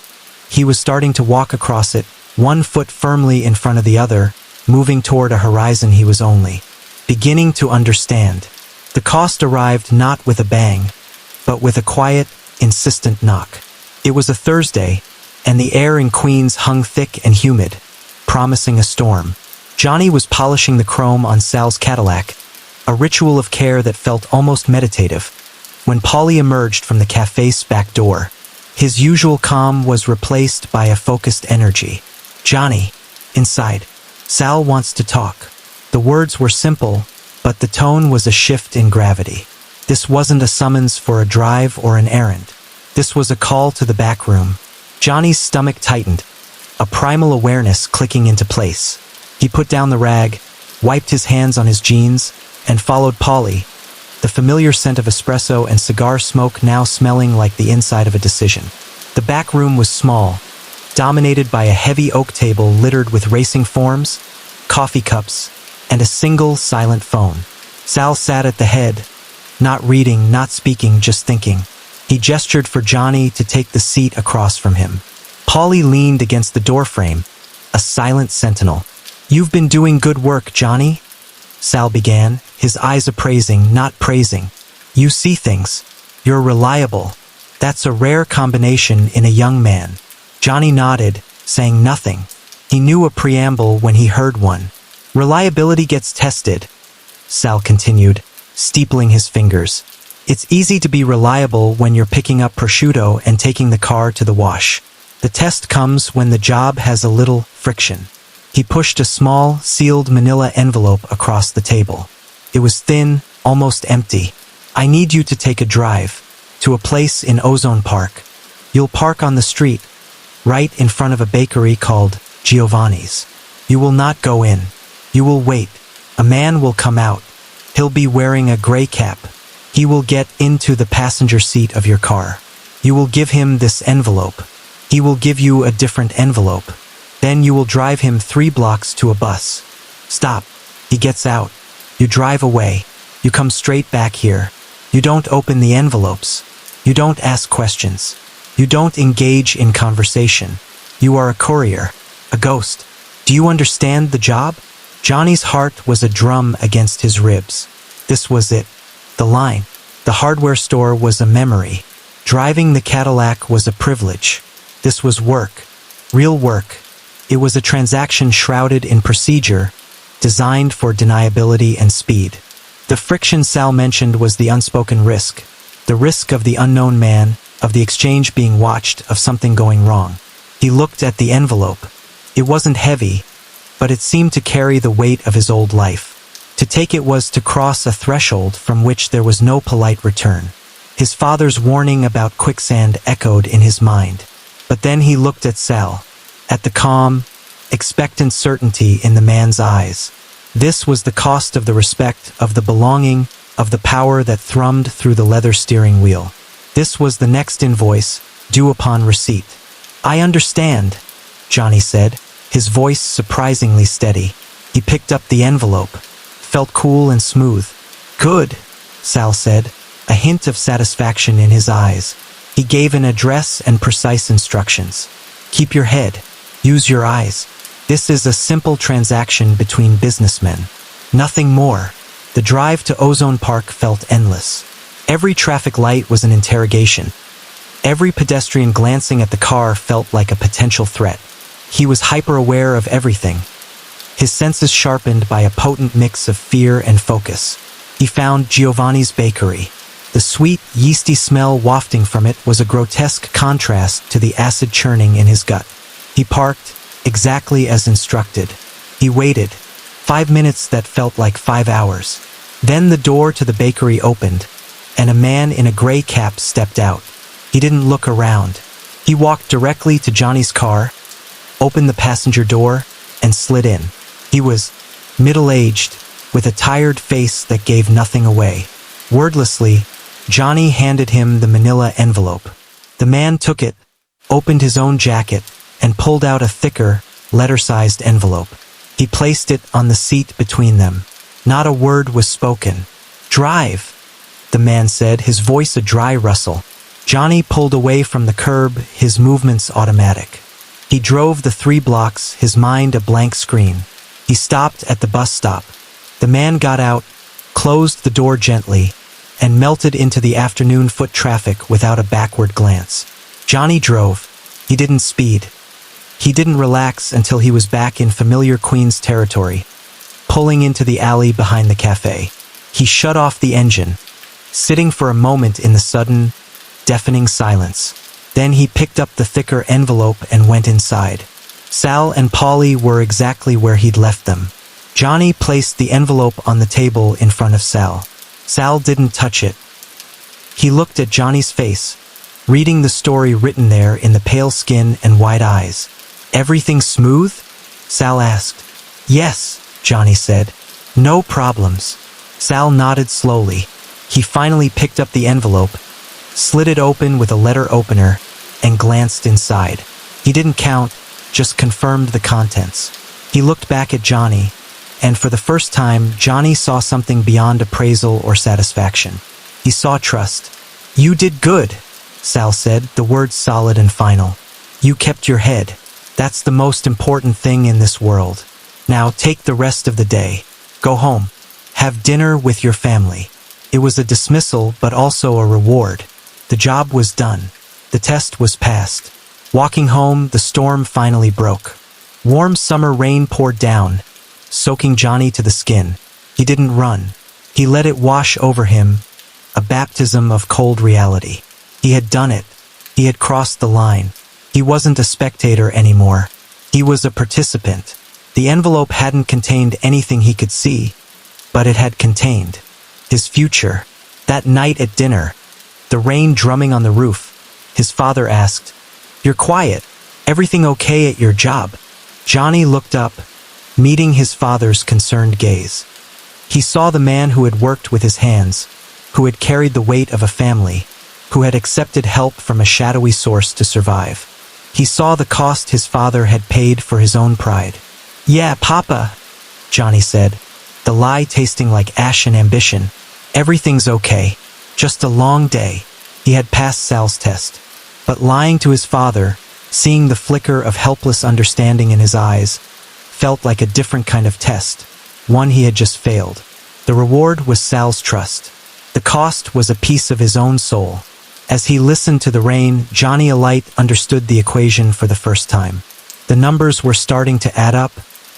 He was starting to walk across it, one foot firmly in front of the other, moving toward a horizon he was only beginning to understand. The cost arrived not with a bang, but with a quiet, insistent knock. It was a Thursday, and the air in Queens hung thick and humid, promising a storm. Johnny was polishing the chrome on Sal's Cadillac, a ritual of care that felt almost meditative, when Polly emerged from the cafe's back door. His usual calm was replaced by a focused energy. "Johnny, inside. Sal wants to talk." The words were simple, but the tone was a shift in gravity. This wasn't a summons for a drive or an errand. This was a call to the back room. Johnny's stomach tightened, a primal awareness clicking into place. He put down the rag, wiped his hands on his jeans, and followed Polly, the familiar scent of espresso and cigar smoke now smelling like the inside of a decision. The back room was small, dominated by a heavy oak table littered with racing forms, coffee cups, and a single silent phone. Sal sat at the head, not reading, not speaking, just thinking. He gestured for Johnny to take the seat across from him. Polly leaned against the doorframe, a silent sentinel. "You've been doing good work, Johnny," Sal began, his eyes appraising, not praising. "You see things. You're reliable. That's a rare combination in a young man." Johnny nodded, saying nothing. He knew a preamble when he heard one. "Reliability gets tested," Sal continued, steepling his fingers. "It's easy to be reliable when you're picking up prosciutto and taking the car to the wash. The test comes when the job has a little friction." He pushed a small, sealed manila envelope across the table. It was thin, almost empty. "I need you to take a drive to a place in Ozone Park. You'll park on the street, right in front of a bakery called Giovanni's. You will not go in. You will wait. A man will come out. He'll be wearing a gray cap. He will get into the passenger seat of your car. You will give him this envelope. He will give you a different envelope. Then you will drive him 3 blocks to a bus. Stop. He gets out. You drive away. You come straight back here. You don't open the envelopes. You don't ask questions. You don't engage in conversation. You are a courier, a ghost. Do you understand the job?" Johnny's heart was a drum against his ribs. This was it. The line. The hardware store was a memory. Driving the Cadillac was a privilege. This was work. Real work. It was a transaction shrouded in procedure, designed for deniability and speed. The friction Sal mentioned was the unspoken risk. The risk of the unknown man, of the exchange being watched, of something going wrong. He looked at the envelope. It wasn't heavy, but it seemed to carry the weight of his old life. To take it was to cross a threshold from which there was no polite return. His father's warning about quicksand echoed in his mind. But then he looked at Sal, at the calm, expectant certainty in the man's eyes. This was the cost of the respect, of the belonging, of the power that thrummed through the leather steering wheel. This was the next invoice, due upon receipt. "I understand," Johnny said, his voice surprisingly steady. He picked up the envelope, felt cool and smooth. "Good," Sal said, a hint of satisfaction in his eyes. He gave an address and precise instructions. "Keep your head. Use your eyes. This is a simple transaction between businessmen. Nothing more." The drive to Ozone Park felt endless. Every traffic light was an interrogation. Every pedestrian glancing at the car felt like a potential threat. He was hyper-aware of everything, his senses sharpened by a potent mix of fear and focus. He found Giovanni's bakery. The sweet, yeasty smell wafting from it was a grotesque contrast to the acid churning in his gut. He parked, exactly as instructed. He waited. 5 minutes that felt like 5 hours. Then the door to the bakery opened, and a man in a gray cap stepped out. He didn't look around. He walked directly to Johnny's car, opened the passenger door, and slid in. He was middle-aged, with a tired face that gave nothing away. Wordlessly, Johnny handed him the manila envelope. The man took it, opened his own jacket, and pulled out a thicker, letter-sized envelope. He placed it on the seat between them. Not a word was spoken. "Drive," the man said, his voice a dry rustle. Johnny pulled away from the curb, his movements automatic. He drove the 3 blocks, his mind a blank screen. He stopped at the bus stop. The man got out, closed the door gently, and melted into the afternoon foot traffic without a backward glance. Johnny drove. He didn't speed. He didn't relax until he was back in familiar Queens territory, pulling into the alley behind the cafe. He shut off the engine, sitting for a moment in the sudden, deafening silence. Then he picked up the thicker envelope and went inside. Sal and Polly were exactly where he'd left them. Johnny placed the envelope on the table in front of Sal. Sal didn't touch it. He looked at Johnny's face, reading the story written there in the pale skin and wide eyes. "Everything smooth?" Sal asked. "Yes," Johnny said. "No problems." Sal nodded slowly. He finally picked up the envelope, slid it open with a letter opener, and glanced inside. He didn't count, just confirmed the contents. He looked back at Johnny, and for the first time, Johnny saw something beyond appraisal or satisfaction. He saw trust. "You did good," Sal said, the words solid and final. "You kept your head. That's the most important thing in this world. Now take the rest of the day. Go home. Have dinner with your family." It was a dismissal, but also a reward. The job was done. The test was passed. Walking home, the storm finally broke. Warm summer rain poured down, soaking Johnny to the skin. He didn't run. He let it wash over him, a baptism of cold reality. He had done it. He had crossed the line. He wasn't a spectator anymore. He was a participant. The envelope hadn't contained anything he could see, but it had contained his future. That night at dinner, the rain drumming on the roof, his father asked, "You're quiet. Everything okay at your job?" Johnny looked up, meeting his father's concerned gaze. He saw the man who had worked with his hands, who had carried the weight of a family, who had accepted help from a shadowy source to survive. He saw the cost his father had paid for his own pride. "Yeah, Papa," Johnny said, the lie tasting like ash and ambition. "Everything's okay. Just a long day." He had passed Sal's test. But lying to his father, seeing the flicker of helpless understanding in his eyes, felt like a different kind of test, one he had just failed. The reward was Sal's trust. The cost was a piece of his own soul. As he listened to the rain, Johnny Alite understood the equation for the first time. The numbers were starting to add up,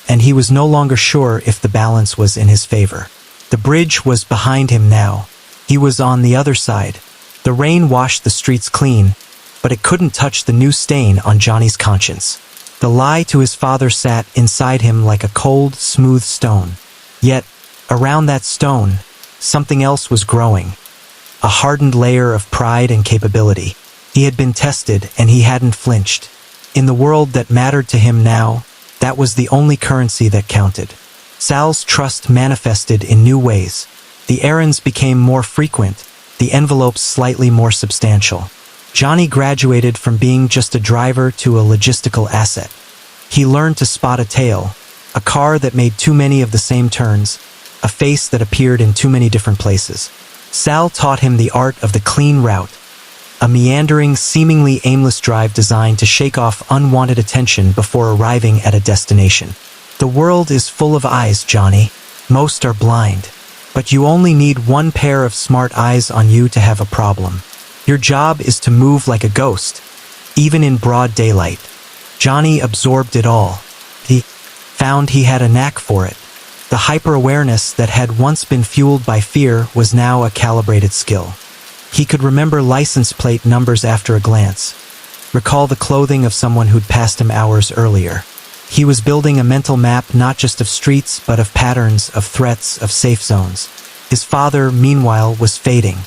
and he was no longer sure if the balance was in his favor. The bridge was behind him now. He was on the other side. The rain washed the streets clean, but it couldn't touch the new stain on Johnny's conscience. The lie to his father sat inside him like a cold, smooth stone. Yet, around that stone, something else was growing. A hardened layer of pride and capability. He had been tested, and he hadn't flinched. In the world that mattered to him now, that was the only currency that counted. Sal's trust manifested in new ways. The errands became more frequent, the envelopes slightly more substantial. Johnny graduated from being just a driver to a logistical asset. He learned to spot a tail, a car that made too many of the same turns, a face that appeared in too many different places. Sal taught him the art of the clean route, a meandering, seemingly aimless drive designed to shake off unwanted attention before arriving at a destination. The world is full of eyes, Johnny. Most are blind. But you only need one pair of smart eyes on you to have a problem. Your job is to move like a ghost, even in broad daylight. Johnny absorbed it all. He found he had a knack for it. The hyper-awareness that had once been fueled by fear was now a calibrated skill. He could remember license plate numbers after a glance, recall the clothing of someone who'd passed him hours earlier. He was building a mental map not just of streets, but of patterns, of threats, of safe zones. His father, meanwhile, was fading,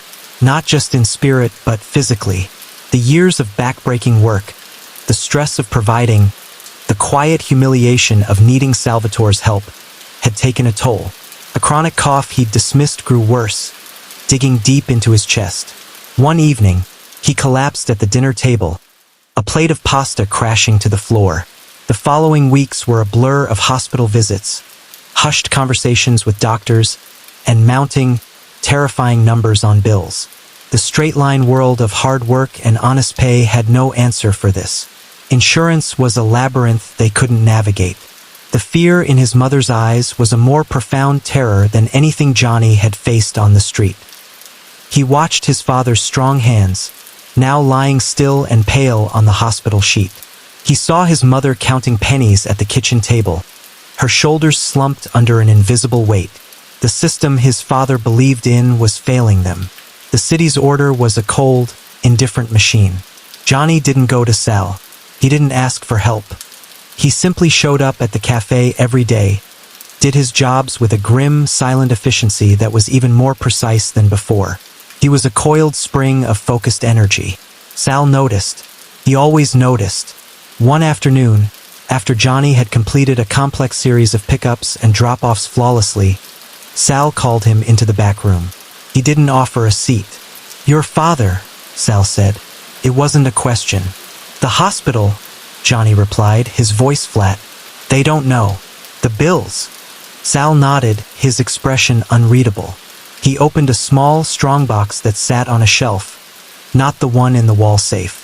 not just in spirit, but physically. The years of back-breaking work, the stress of providing, the quiet humiliation of needing Salvatore's help, had taken a toll. A chronic cough he'd dismissed grew worse, digging deep into his chest. One evening, he collapsed at the dinner table, a plate of pasta crashing to the floor. The following weeks were a blur of hospital visits, hushed conversations with doctors, and mounting, terrifying numbers on bills. The straight-line world of hard work and honest pay had no answer for this. Insurance was a labyrinth they couldn't navigate. The fear in his mother's eyes was a more profound terror than anything Johnny had faced on the street. He watched his father's strong hands, now lying still and pale on the hospital sheet. He saw his mother counting pennies at the kitchen table. Her shoulders slumped under an invisible weight. The system his father believed in was failing them. The city's order was a cold, indifferent machine. Johnny didn't go to Sal. He didn't ask for help. He simply showed up at the cafe every day, did his jobs with a grim, silent efficiency that was even more precise than before. He was a coiled spring of focused energy. Sal noticed. He always noticed. One afternoon, after Johnny had completed a complex series of pickups and drop-offs flawlessly, Sal called him into the back room. He didn't offer a seat. "Your father," Sal said. It wasn't a question. "The hospital," Johnny replied, his voice flat. "They don't know. The bills." Sal nodded, his expression unreadable. He opened a small, strong box that sat on a shelf, not the one in the wall safe.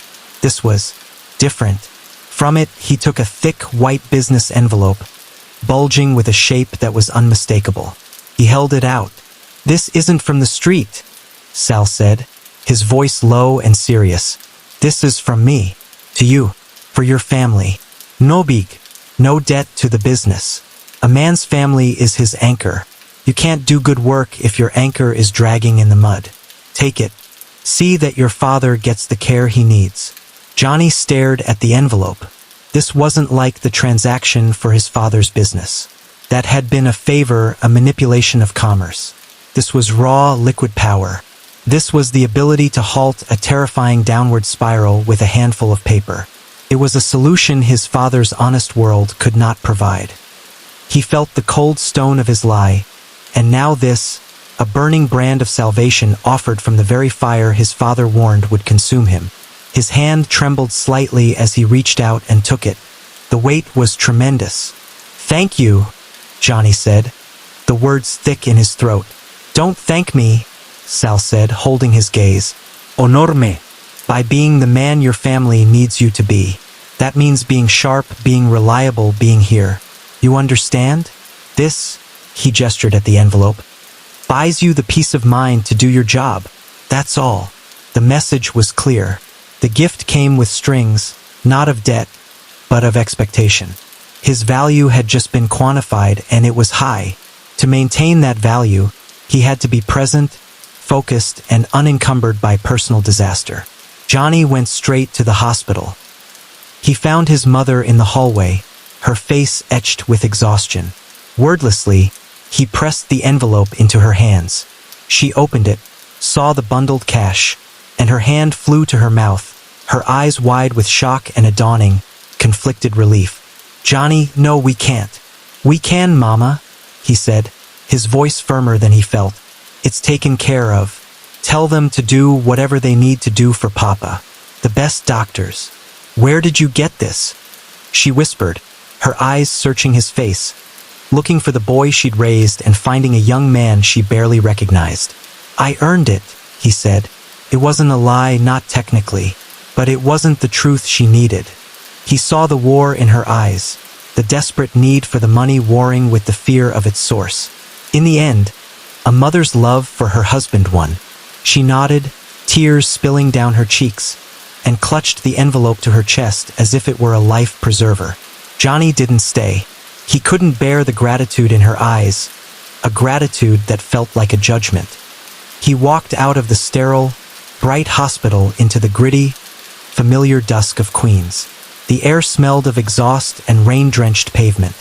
This was different. From it, he took a thick, white business envelope, bulging with a shape that was unmistakable. He held it out. "This isn't from the street," Sal said, his voice low and serious. "This is from me, to you, for your family. No big, no debt to the business. A man's family is his anchor. You can't do good work if your anchor is dragging in the mud. Take it. See that your father gets the care he needs." Johnny stared at the envelope. This wasn't like the transaction for his father's business. That had been a favor, a manipulation of commerce. This was raw, liquid power. This was the ability to halt a terrifying downward spiral with a handful of paper. It was a solution his father's honest world could not provide. He felt the cold stone of his lie, and now this, a burning brand of salvation offered from the very fire his father warned would consume him. His hand trembled slightly as he reached out and took it. The weight was tremendous. "Thank you," Johnny said, the words thick in his throat. "Don't thank me," Sal said, holding his gaze. "Honorme. By being the man your family needs you to be. That means being sharp, being reliable, being here. You understand? This," he gestured at the envelope, "buys you the peace of mind to do your job. That's all." The message was clear. The gift came with strings, not of debt, but of expectation. His value had just been quantified, and it was high. To maintain that value, he had to be present, focused, and unencumbered by personal disaster. Johnny went straight to the hospital. He found his mother in the hallway, her face etched with exhaustion. Wordlessly, he pressed the envelope into her hands. She opened it, saw the bundled cash, and her hand flew to her mouth, her eyes wide with shock and a dawning, conflicted relief. "Johnny, no, we can't." "We can, Mama," he said, his voice firmer than he felt. "It's taken care of. Tell them to do whatever they need to do for Papa. The best doctors." "Where did you get this?" she whispered, her eyes searching his face, looking for the boy she'd raised and finding a young man she barely recognized. "I earned it," he said. It wasn't a lie, not technically, but it wasn't the truth she needed. He saw the war in her eyes, the desperate need for the money warring with the fear of its source. In the end, a mother's love for her husband won. She nodded, tears spilling down her cheeks, and clutched the envelope to her chest as if it were a life preserver. Johnny didn't stay. He couldn't bear the gratitude in her eyes, a gratitude that felt like a judgment. He walked out of the sterile, bright hospital into the gritty, familiar dusk of Queens. The air smelled of exhaust and rain-drenched pavement.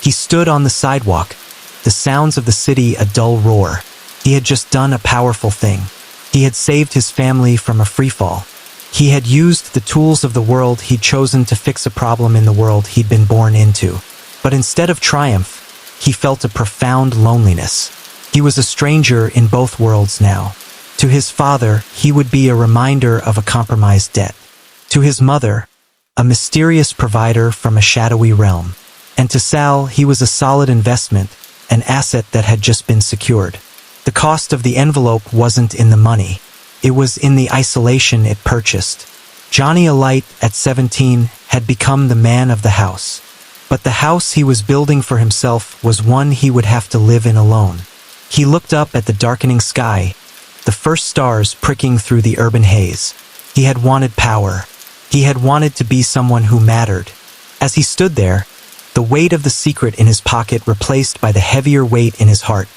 He stood on the sidewalk, the sounds of the city a dull roar. He had just done a powerful thing. He had saved his family from a freefall. He had used the tools of the world he'd chosen to fix a problem in the world he'd been born into. But instead of triumph, he felt a profound loneliness. He was a stranger in both worlds now. To his father, he would be a reminder of a compromised debt. To his mother, a mysterious provider from a shadowy realm. And to Sal, he was a solid investment, an asset that had just been secured. The cost of the envelope wasn't in the money. It was in the isolation it purchased. Johnny Alite, at 17, had become the man of the house. But the house he was building for himself was one he would have to live in alone. He looked up at the darkening sky, the first stars pricking through the urban haze. He had wanted power. He had wanted to be someone who mattered. As he stood there, the weight of the secret in his pocket replaced by the heavier weight in his heart,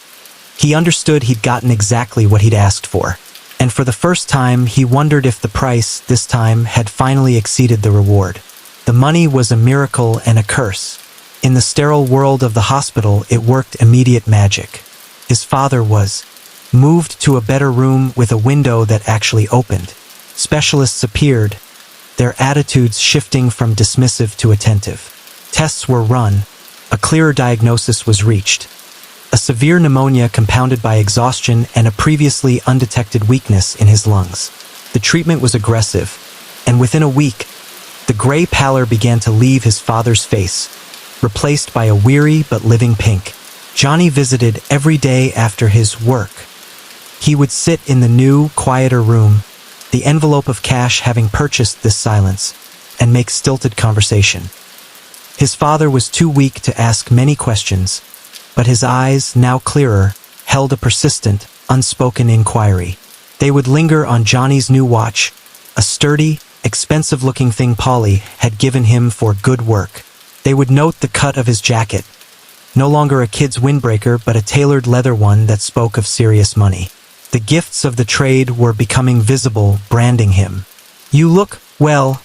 he understood he'd gotten exactly what he'd asked for. And for the first time, he wondered if the price, this time, had finally exceeded the reward. The money was a miracle and a curse. In the sterile world of the hospital, it worked immediate magic. His father was moved to a better room with a window that actually opened. Specialists appeared, their attitudes shifting from dismissive to attentive. Tests were run, a clearer diagnosis was reached. A severe pneumonia compounded by exhaustion and a previously undetected weakness in his lungs. The treatment was aggressive, and within a week, the gray pallor began to leave his father's face, replaced by a weary but living pink. Johnny visited every day after his work. He would sit in the new, quieter room, the envelope of cash having purchased this silence, and make stilted conversation. His father was too weak to ask many questions, but his eyes, now clearer, held a persistent, unspoken inquiry. They would linger on Johnny's new watch, a sturdy, expensive-looking thing Polly had given him for good work. They would note the cut of his jacket, no longer a kid's windbreaker but a tailored leather one that spoke of serious money. The gifts of the trade were becoming visible, branding him. "You look well,"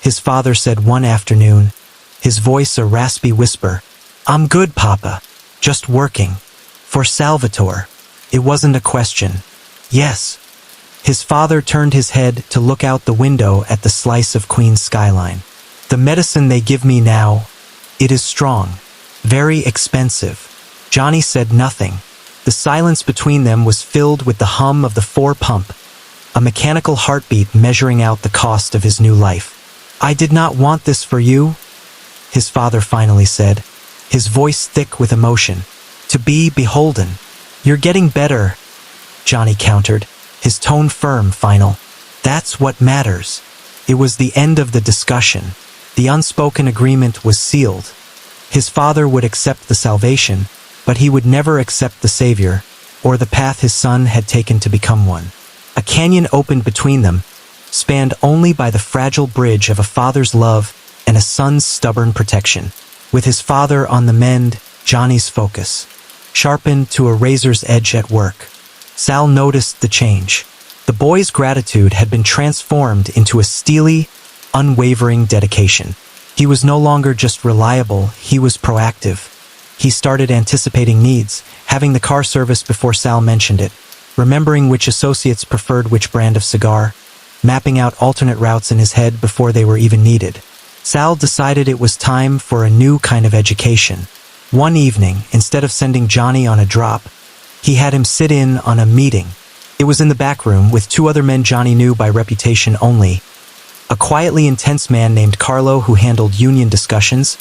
his father said one afternoon, his voice a raspy whisper. "I'm good, Papa. Just working." For Salvatore, it wasn't a question. Yes. His father turned his head to look out the window at the slice of Queen's skyline. "The medicine they give me now, it is strong. Very expensive." Johnny said nothing. The silence between them was filled with the hum of the four-pump, a mechanical heartbeat measuring out the cost of his new life. "I did not want this for you," his father finally said, his voice thick with emotion. "To be beholden." "You're getting better," Johnny countered, his tone firm, final. "That's what matters." It was the end of the discussion. The unspoken agreement was sealed. His father would accept the salvation, but he would never accept the Savior, or the path his son had taken to become one. A canyon opened between them, spanned only by the fragile bridge of a father's love and a son's stubborn protection. With his father on the mend, Johnny's focus sharpened to a razor's edge at work. Sal noticed the change. The boy's gratitude had been transformed into a steely, unwavering dedication. He was no longer just reliable, he was proactive. He started anticipating needs, having the car serviced before Sal mentioned it, remembering which associates preferred which brand of cigar, mapping out alternate routes in his head before they were even needed. Sal decided it was time for a new kind of education. One evening, instead of sending Johnny on a drop, he had him sit in on a meeting. It was in the back room with two other men Johnny knew by reputation only, a quietly intense man named Carlo who handled union discussions,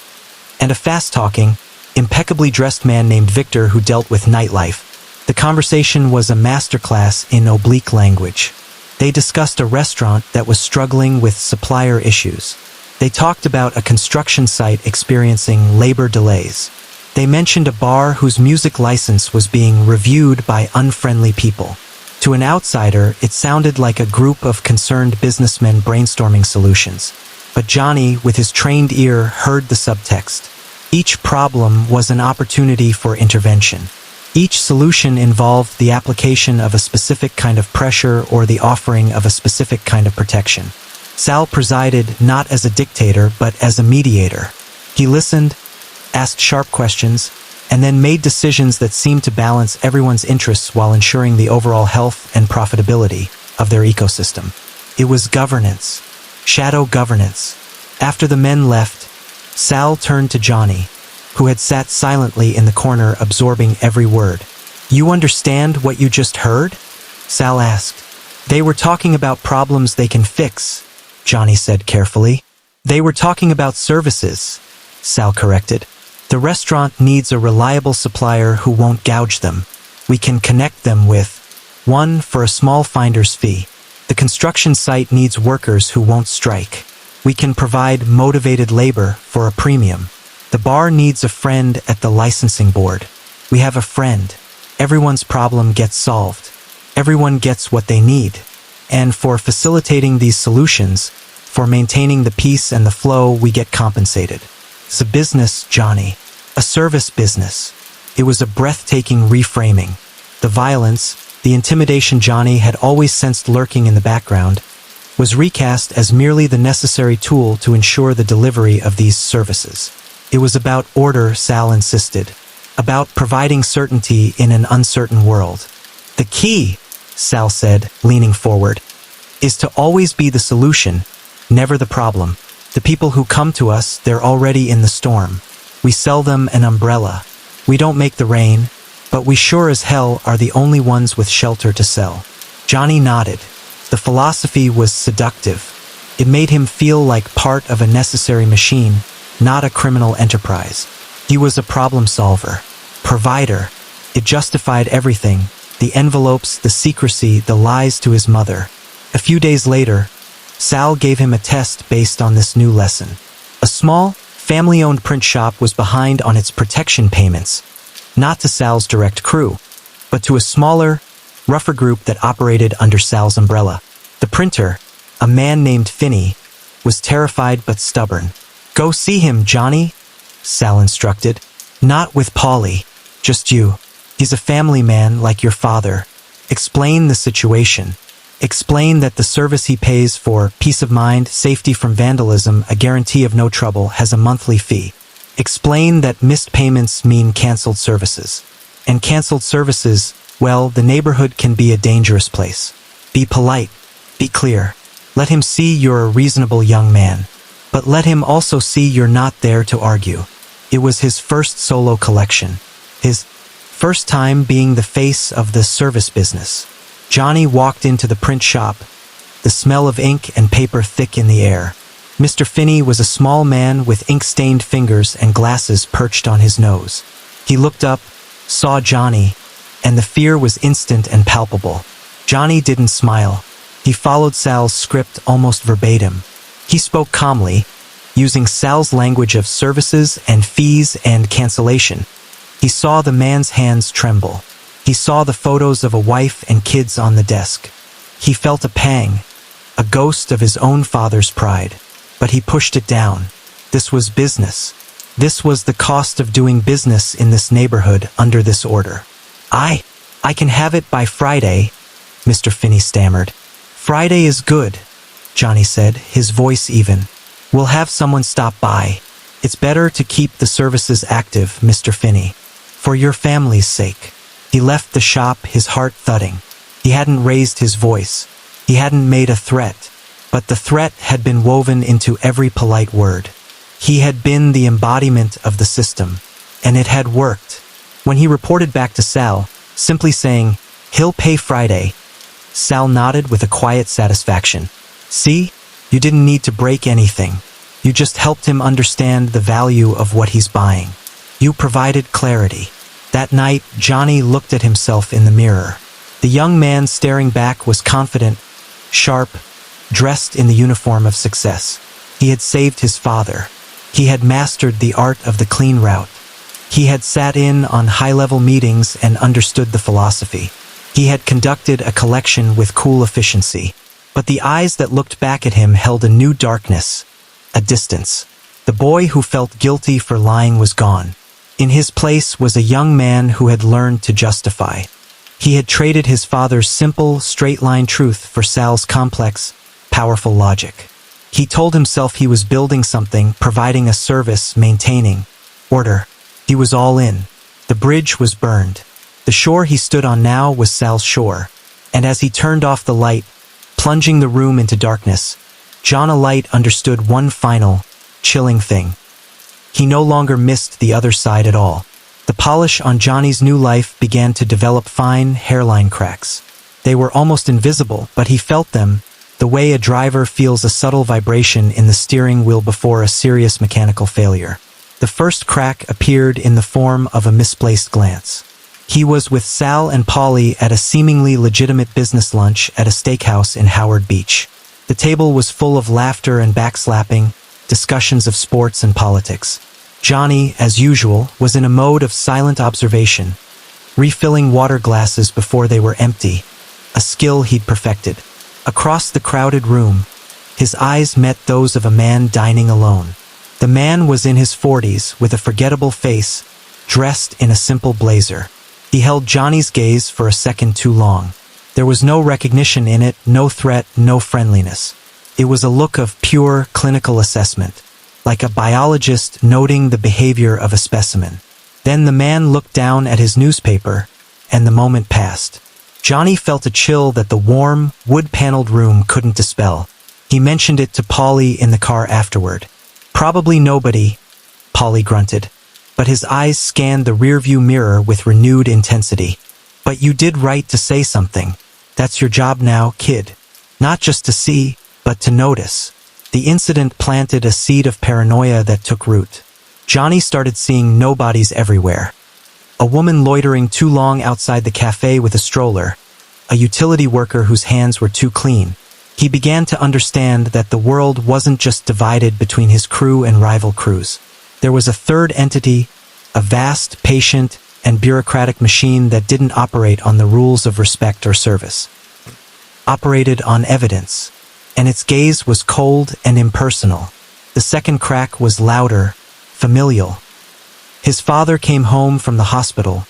and a fast-talking, impeccably dressed man named Victor who dealt with nightlife. The conversation was a masterclass in oblique language. They discussed a restaurant that was struggling with supplier issues. They talked about a construction site experiencing labor delays. They mentioned a bar whose music license was being reviewed by unfriendly people. To an outsider, it sounded like a group of concerned businessmen brainstorming solutions. But Johnny, with his trained ear, heard the subtext. Each problem was an opportunity for intervention. Each solution involved the application of a specific kind of pressure or the offering of a specific kind of protection. Sal presided not as a dictator, but as a mediator. He listened, asked sharp questions, and then made decisions that seemed to balance everyone's interests while ensuring the overall health and profitability of their ecosystem. It was governance. Shadow governance. After the men left, Sal turned to Johnny, who had sat silently in the corner absorbing every word. "You understand what you just heard?" Sal asked. They were talking about problems they can fix, Johnny said carefully. They were talking about services, Sal corrected. The restaurant needs a reliable supplier who won't gouge them. We can connect them with one for a small finder's fee. The construction site needs workers who won't strike. We can provide motivated labor for a premium. The bar needs a friend at the licensing board. We have a friend. Everyone's problem gets solved. Everyone gets what they need. And for facilitating these solutions, for maintaining the peace and the flow, we get compensated. It's a business, Johnny. A service business. It was a breathtaking reframing. The violence, the intimidation Johnny had always sensed lurking in the background, was recast as merely the necessary tool to ensure the delivery of these services. It was about order, Sal insisted. About providing certainty in an uncertain world. The key, Sal said, leaning forward, is to always be the solution, never the problem. The people who come to us, they're already in the storm. We sell them an umbrella. We don't make the rain, but we sure as hell are the only ones with shelter to sell. Johnny nodded. The philosophy was seductive. It made him feel like part of a necessary machine, not a criminal enterprise. He was a problem solver, provider. It justified everything, the envelopes, the secrecy, the lies to his mother. A few days later, Sal gave him a test based on this new lesson. A small, family-owned print shop was behind on its protection payments, not to Sal's direct crew, but to a smaller, rougher group that operated under Sal's umbrella. The printer, a man named Finney, was terrified but stubborn. Go see him, Johnny, Sal instructed. Not with Polly, just you. He's a family man like your father. Explain the situation. Explain that the service he pays for, peace of mind, safety from vandalism, a guarantee of no trouble, has a monthly fee. Explain that missed payments mean canceled services. And canceled services, well, the neighborhood can be a dangerous place. Be polite. Be clear. Let him see you're a reasonable young man. But let him also see you're not there to argue. It was his first solo collection. His first time being the face of the service business. Johnny walked into the print shop, the smell of ink and paper thick in the air. Mr. Finney was a small man with ink-stained fingers and glasses perched on his nose. He looked up, saw Johnny, and the fear was instant and palpable. Johnny didn't smile. He followed Sal's script almost verbatim. He spoke calmly, using Sal's language of services and fees and cancellation. He saw the man's hands tremble. He saw the photos of a wife and kids on the desk. He felt a pang, a ghost of his own father's pride. But he pushed it down. This was business. This was the cost of doing business in this neighborhood under this order. I can have it by Friday, Mr. Finney stammered. Friday is good, Johnny said, his voice even. We'll have someone stop by. It's better to keep the services active, Mr. Finney. For your family's sake. He left the shop, his heart thudding. He hadn't raised his voice. He hadn't made a threat. But the threat had been woven into every polite word. He had been the embodiment of the system. And it had worked. When he reported back to Sal, simply saying, "He'll pay Friday," Sal nodded with a quiet satisfaction. See? You didn't need to break anything. You just helped him understand the value of what he's buying. You provided clarity. That night, Johnny looked at himself in the mirror. The young man staring back was confident, sharp, dressed in the uniform of success. He had saved his father. He had mastered the art of the clean route. He had sat in on high-level meetings and understood the philosophy. He had conducted a collection with cool efficiency. But the eyes that looked back at him held a new darkness, a distance. The boy who felt guilty for lying was gone. In his place was a young man who had learned to justify. He had traded his father's simple, straight-line truth for Sal's complex, powerful logic. He told himself he was building something, providing a service, maintaining order. He was all in. The bridge was burned. The shore he stood on now was Sal's shore. And as he turned off the light, plunging the room into darkness, John Alite understood one final, chilling thing. He no longer missed the other side at all. The polish on Johnny's new life began to develop fine hairline cracks. They were almost invisible, but he felt them, the way a driver feels a subtle vibration in the steering wheel before a serious mechanical failure. The first crack appeared in the form of a misplaced glance. He was with Sal and Polly at a seemingly legitimate business lunch at a steakhouse in Howard Beach. The table was full of laughter and backslapping, discussions of sports and politics. Johnny, as usual, was in a mode of silent observation, refilling water glasses before they were empty, a skill he'd perfected. Across the crowded room, his eyes met those of a man dining alone. The man was in his 40s with a forgettable face, dressed in a simple blazer. He held Johnny's gaze for a second too long. There was no recognition in it, no threat, no friendliness. It was a look of pure clinical assessment, like a biologist noting the behavior of a specimen. Then the man looked down at his newspaper, and the moment passed. Johnny felt a chill that the warm, wood-paneled room couldn't dispel. He mentioned it to Polly in the car afterward. "Probably nobody," Polly grunted, but his eyes scanned the rearview mirror with renewed intensity. "But you did right to say something. That's your job now, kid. Not just to see, but to notice." The incident planted a seed of paranoia that took root. Johnny started seeing nobodies everywhere. A woman loitering too long outside the cafe with a stroller, a utility worker whose hands were too clean. He began to understand that the world wasn't just divided between his crew and rival crews. There was a third entity, a vast, patient, and bureaucratic machine that didn't operate on the rules of respect or service. Operated on evidence, and its gaze was cold and impersonal. The second crack was louder, familial. His father came home from the hospital,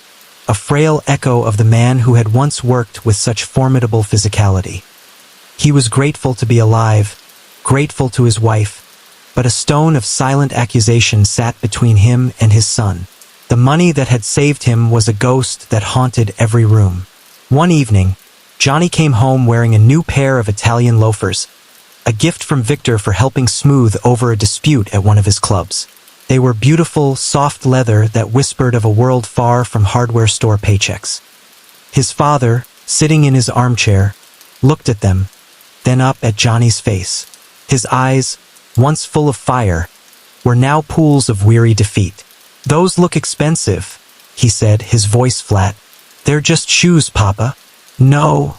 a frail echo of the man who had once worked with such formidable physicality. He was grateful to be alive, grateful to his wife, but a stone of silent accusation sat between him and his son. The money that had saved him was a ghost that haunted every room. One evening, Johnny came home wearing a new pair of Italian loafers, a gift from Victor for helping smooth over a dispute at one of his clubs. They were beautiful, soft leather that whispered of a world far from hardware store paychecks. His father, sitting in his armchair, looked at them, then up at Johnny's face. His eyes, once full of fire, were now pools of weary defeat. "Those look expensive," he said, his voice flat. "They're just shoes, Papa." "No,"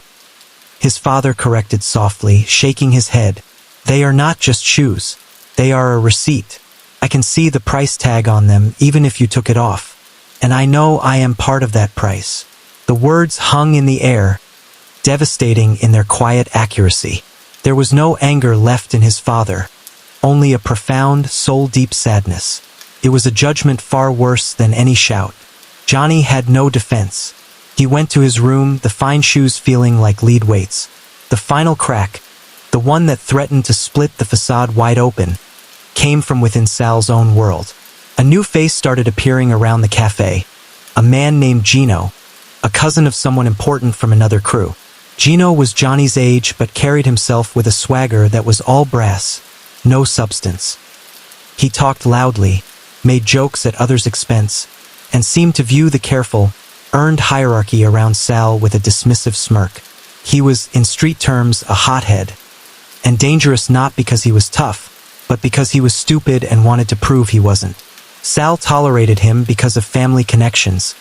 his father corrected softly, shaking his head. "They are not just shoes. They are a receipt. I can see the price tag on them even if you took it off. And I know I am part of that price." The words hung in the air, devastating in their quiet accuracy. There was no anger left in his father, only a profound, soul-deep sadness. It was a judgment far worse than any shout. Johnny had no defense. He went to his room, the fine shoes feeling like lead weights. The final crack, the one that threatened to split the facade wide open, came from within Sal's own world. A new face started appearing around the cafe. A man named Gino, a cousin of someone important from another crew. Gino was Johnny's age but carried himself with a swagger that was all brass, no substance. He talked loudly, made jokes at others' expense, and seemed to view the careful, earned hierarchy around Sal with a dismissive smirk. He was, in street terms, a hothead, and dangerous not because he was tough, but because he was stupid and wanted to prove he wasn't. Sal tolerated him because of family connections,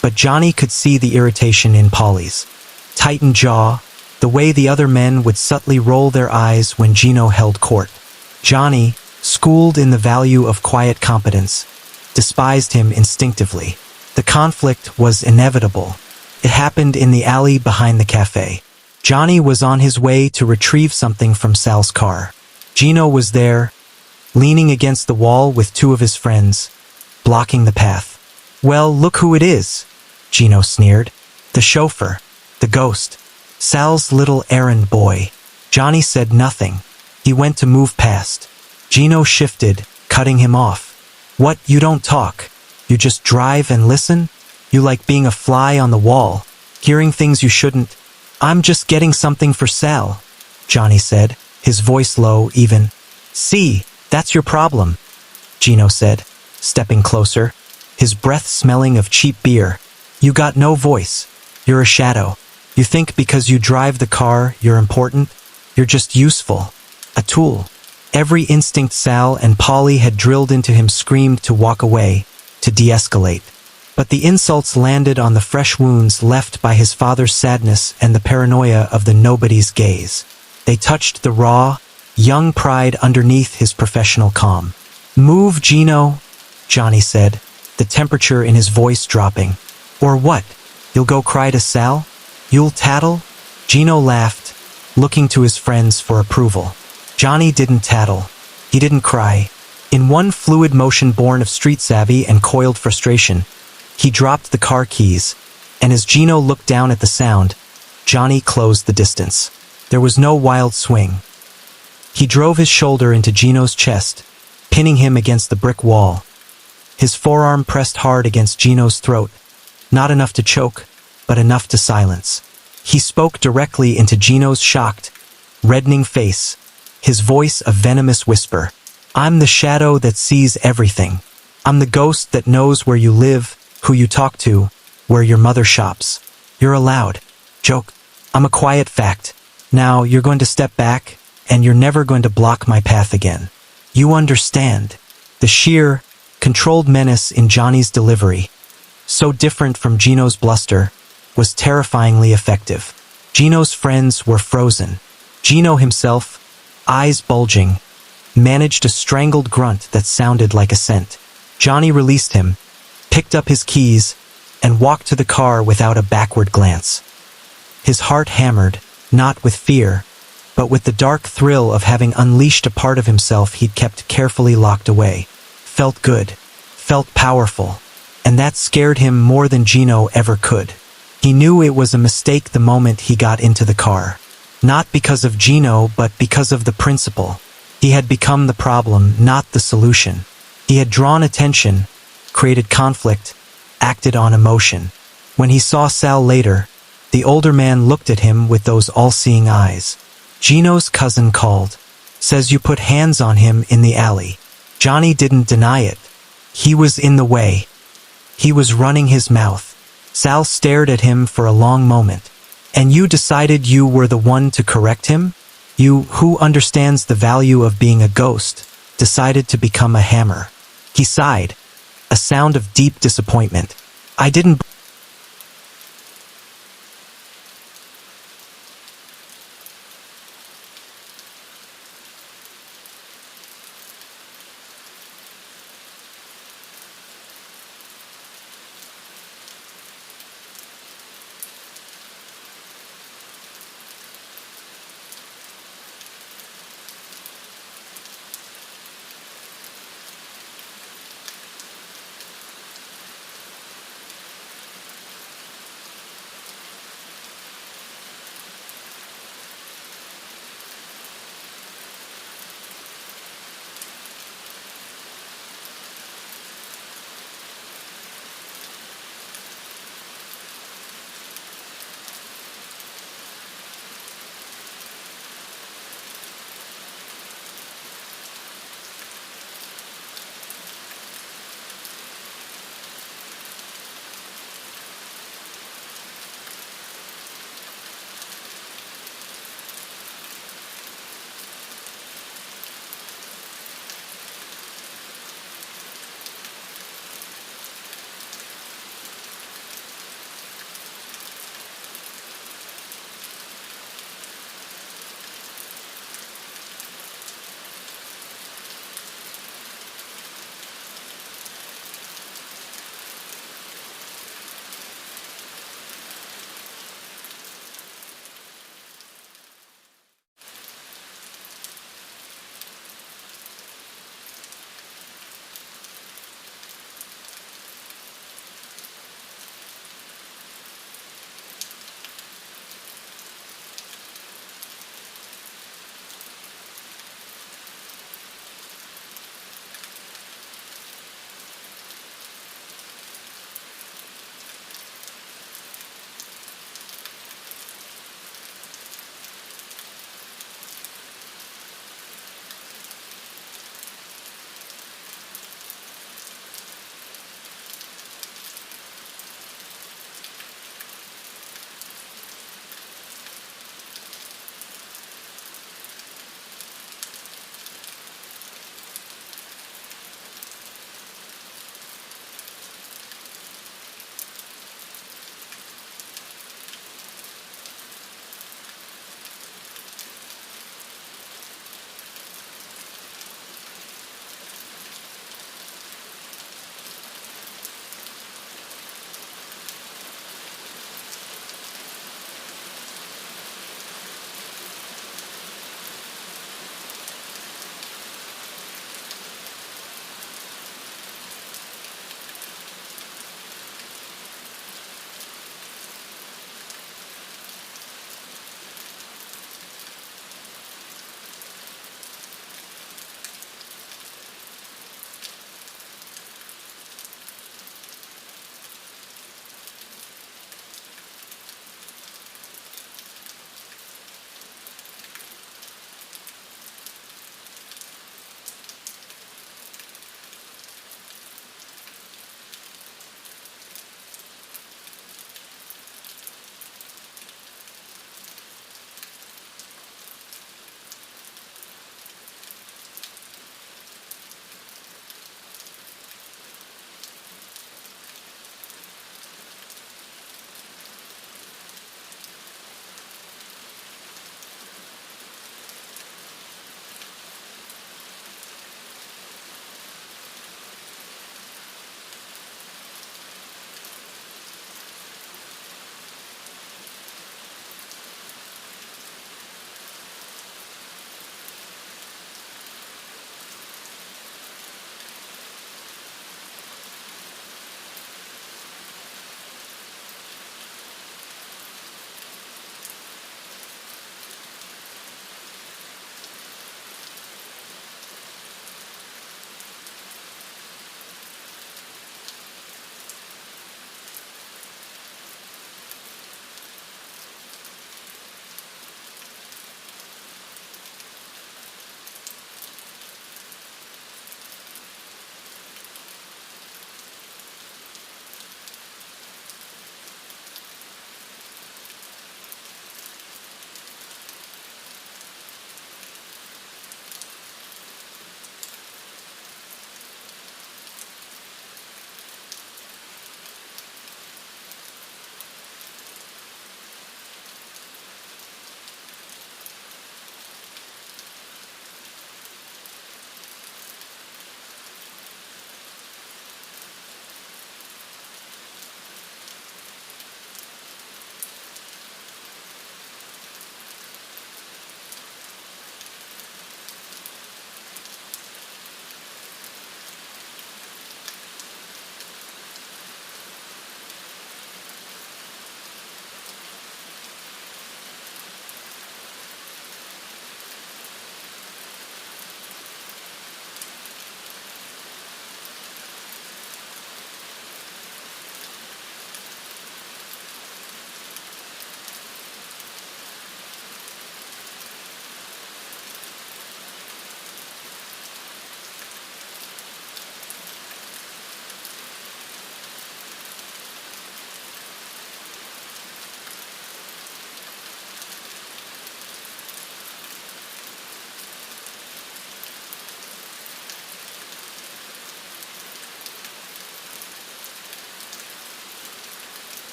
but Johnny could see the irritation in Polly's tightened jaw, the way the other men would subtly roll their eyes when Gino held court. Johnny, schooled in the value of quiet competence, despised him instinctively. The conflict was inevitable. It happened in the alley behind the cafe. Johnny was on his way to retrieve something from Sal's car. Gino was there, leaning against the wall with two of his friends, blocking the path. "Well, look who it is," Gino sneered. "The chauffeur. The ghost. Sal's little errand boy." Johnny said nothing. He went to move past. Gino shifted, cutting him off. "What, you don't talk? You just drive and listen? You like being a fly on the wall, hearing things you shouldn't?" "I'm just getting something for Sal," Johnny said, his voice low, even. "See, that's your problem," Gino said, stepping closer, his breath smelling of cheap beer. "You got no voice. You're a shadow." You think because you drive the car, you're important? You're just useful. A tool. Every instinct Sal and Polly had drilled into him screamed to walk away, to de-escalate. But the insults landed on the fresh wounds left by his father's sadness and the paranoia of the nobody's gaze. They touched the raw, young pride underneath his professional calm. "Move, Gino," Johnny said, the temperature in his voice dropping. "Or what? You'll go cry to Sal? You'll tattle?" Gino laughed, looking to his friends for approval. Johnny didn't tattle. He didn't cry. In one fluid motion born of street savvy and coiled frustration, he dropped the car keys, and as Gino looked down at the sound, Johnny closed the distance. There was no wild swing. He drove his shoulder into Gino's chest, pinning him against the brick wall. His forearm pressed hard against Gino's throat, not enough to choke, but enough to silence. He spoke directly into Gino's shocked, reddening face, his voice a venomous whisper. "I'm the shadow that sees everything. I'm the ghost that knows where you live, who you talk to, where your mother shops. You're a loud joke. I'm a quiet fact. Now you're going to step back, and you're never going to block my path again. You understand?" The sheer, controlled menace in Johnny's delivery, so different from Gino's bluster, was terrifyingly effective. Gino's friends were frozen. Gino himself, eyes bulging, managed a strangled grunt that sounded like assent. Johnny released him, picked up his keys, and walked to the car without a backward glance. His heart hammered, not with fear, but with the dark thrill of having unleashed a part of himself he'd kept carefully locked away. Felt good, felt powerful, and that scared him more than Gino ever could. He knew it was a mistake the moment he got into the car. Not because of Gino, but because of the principle. He had become the problem, not the solution. He had drawn attention, created conflict, acted on emotion. When he saw Sal later, the older man looked at him with those all-seeing eyes. "Gino's cousin called. Says you put hands on him in the alley." Johnny didn't deny it. He was in the way. He was running his mouth. Sal stared at him for a long moment. "And you decided you were the one to correct him? You, who understands the value of being a ghost, decided to become a hammer." He sighed, a sound of deep disappointment. "I didn't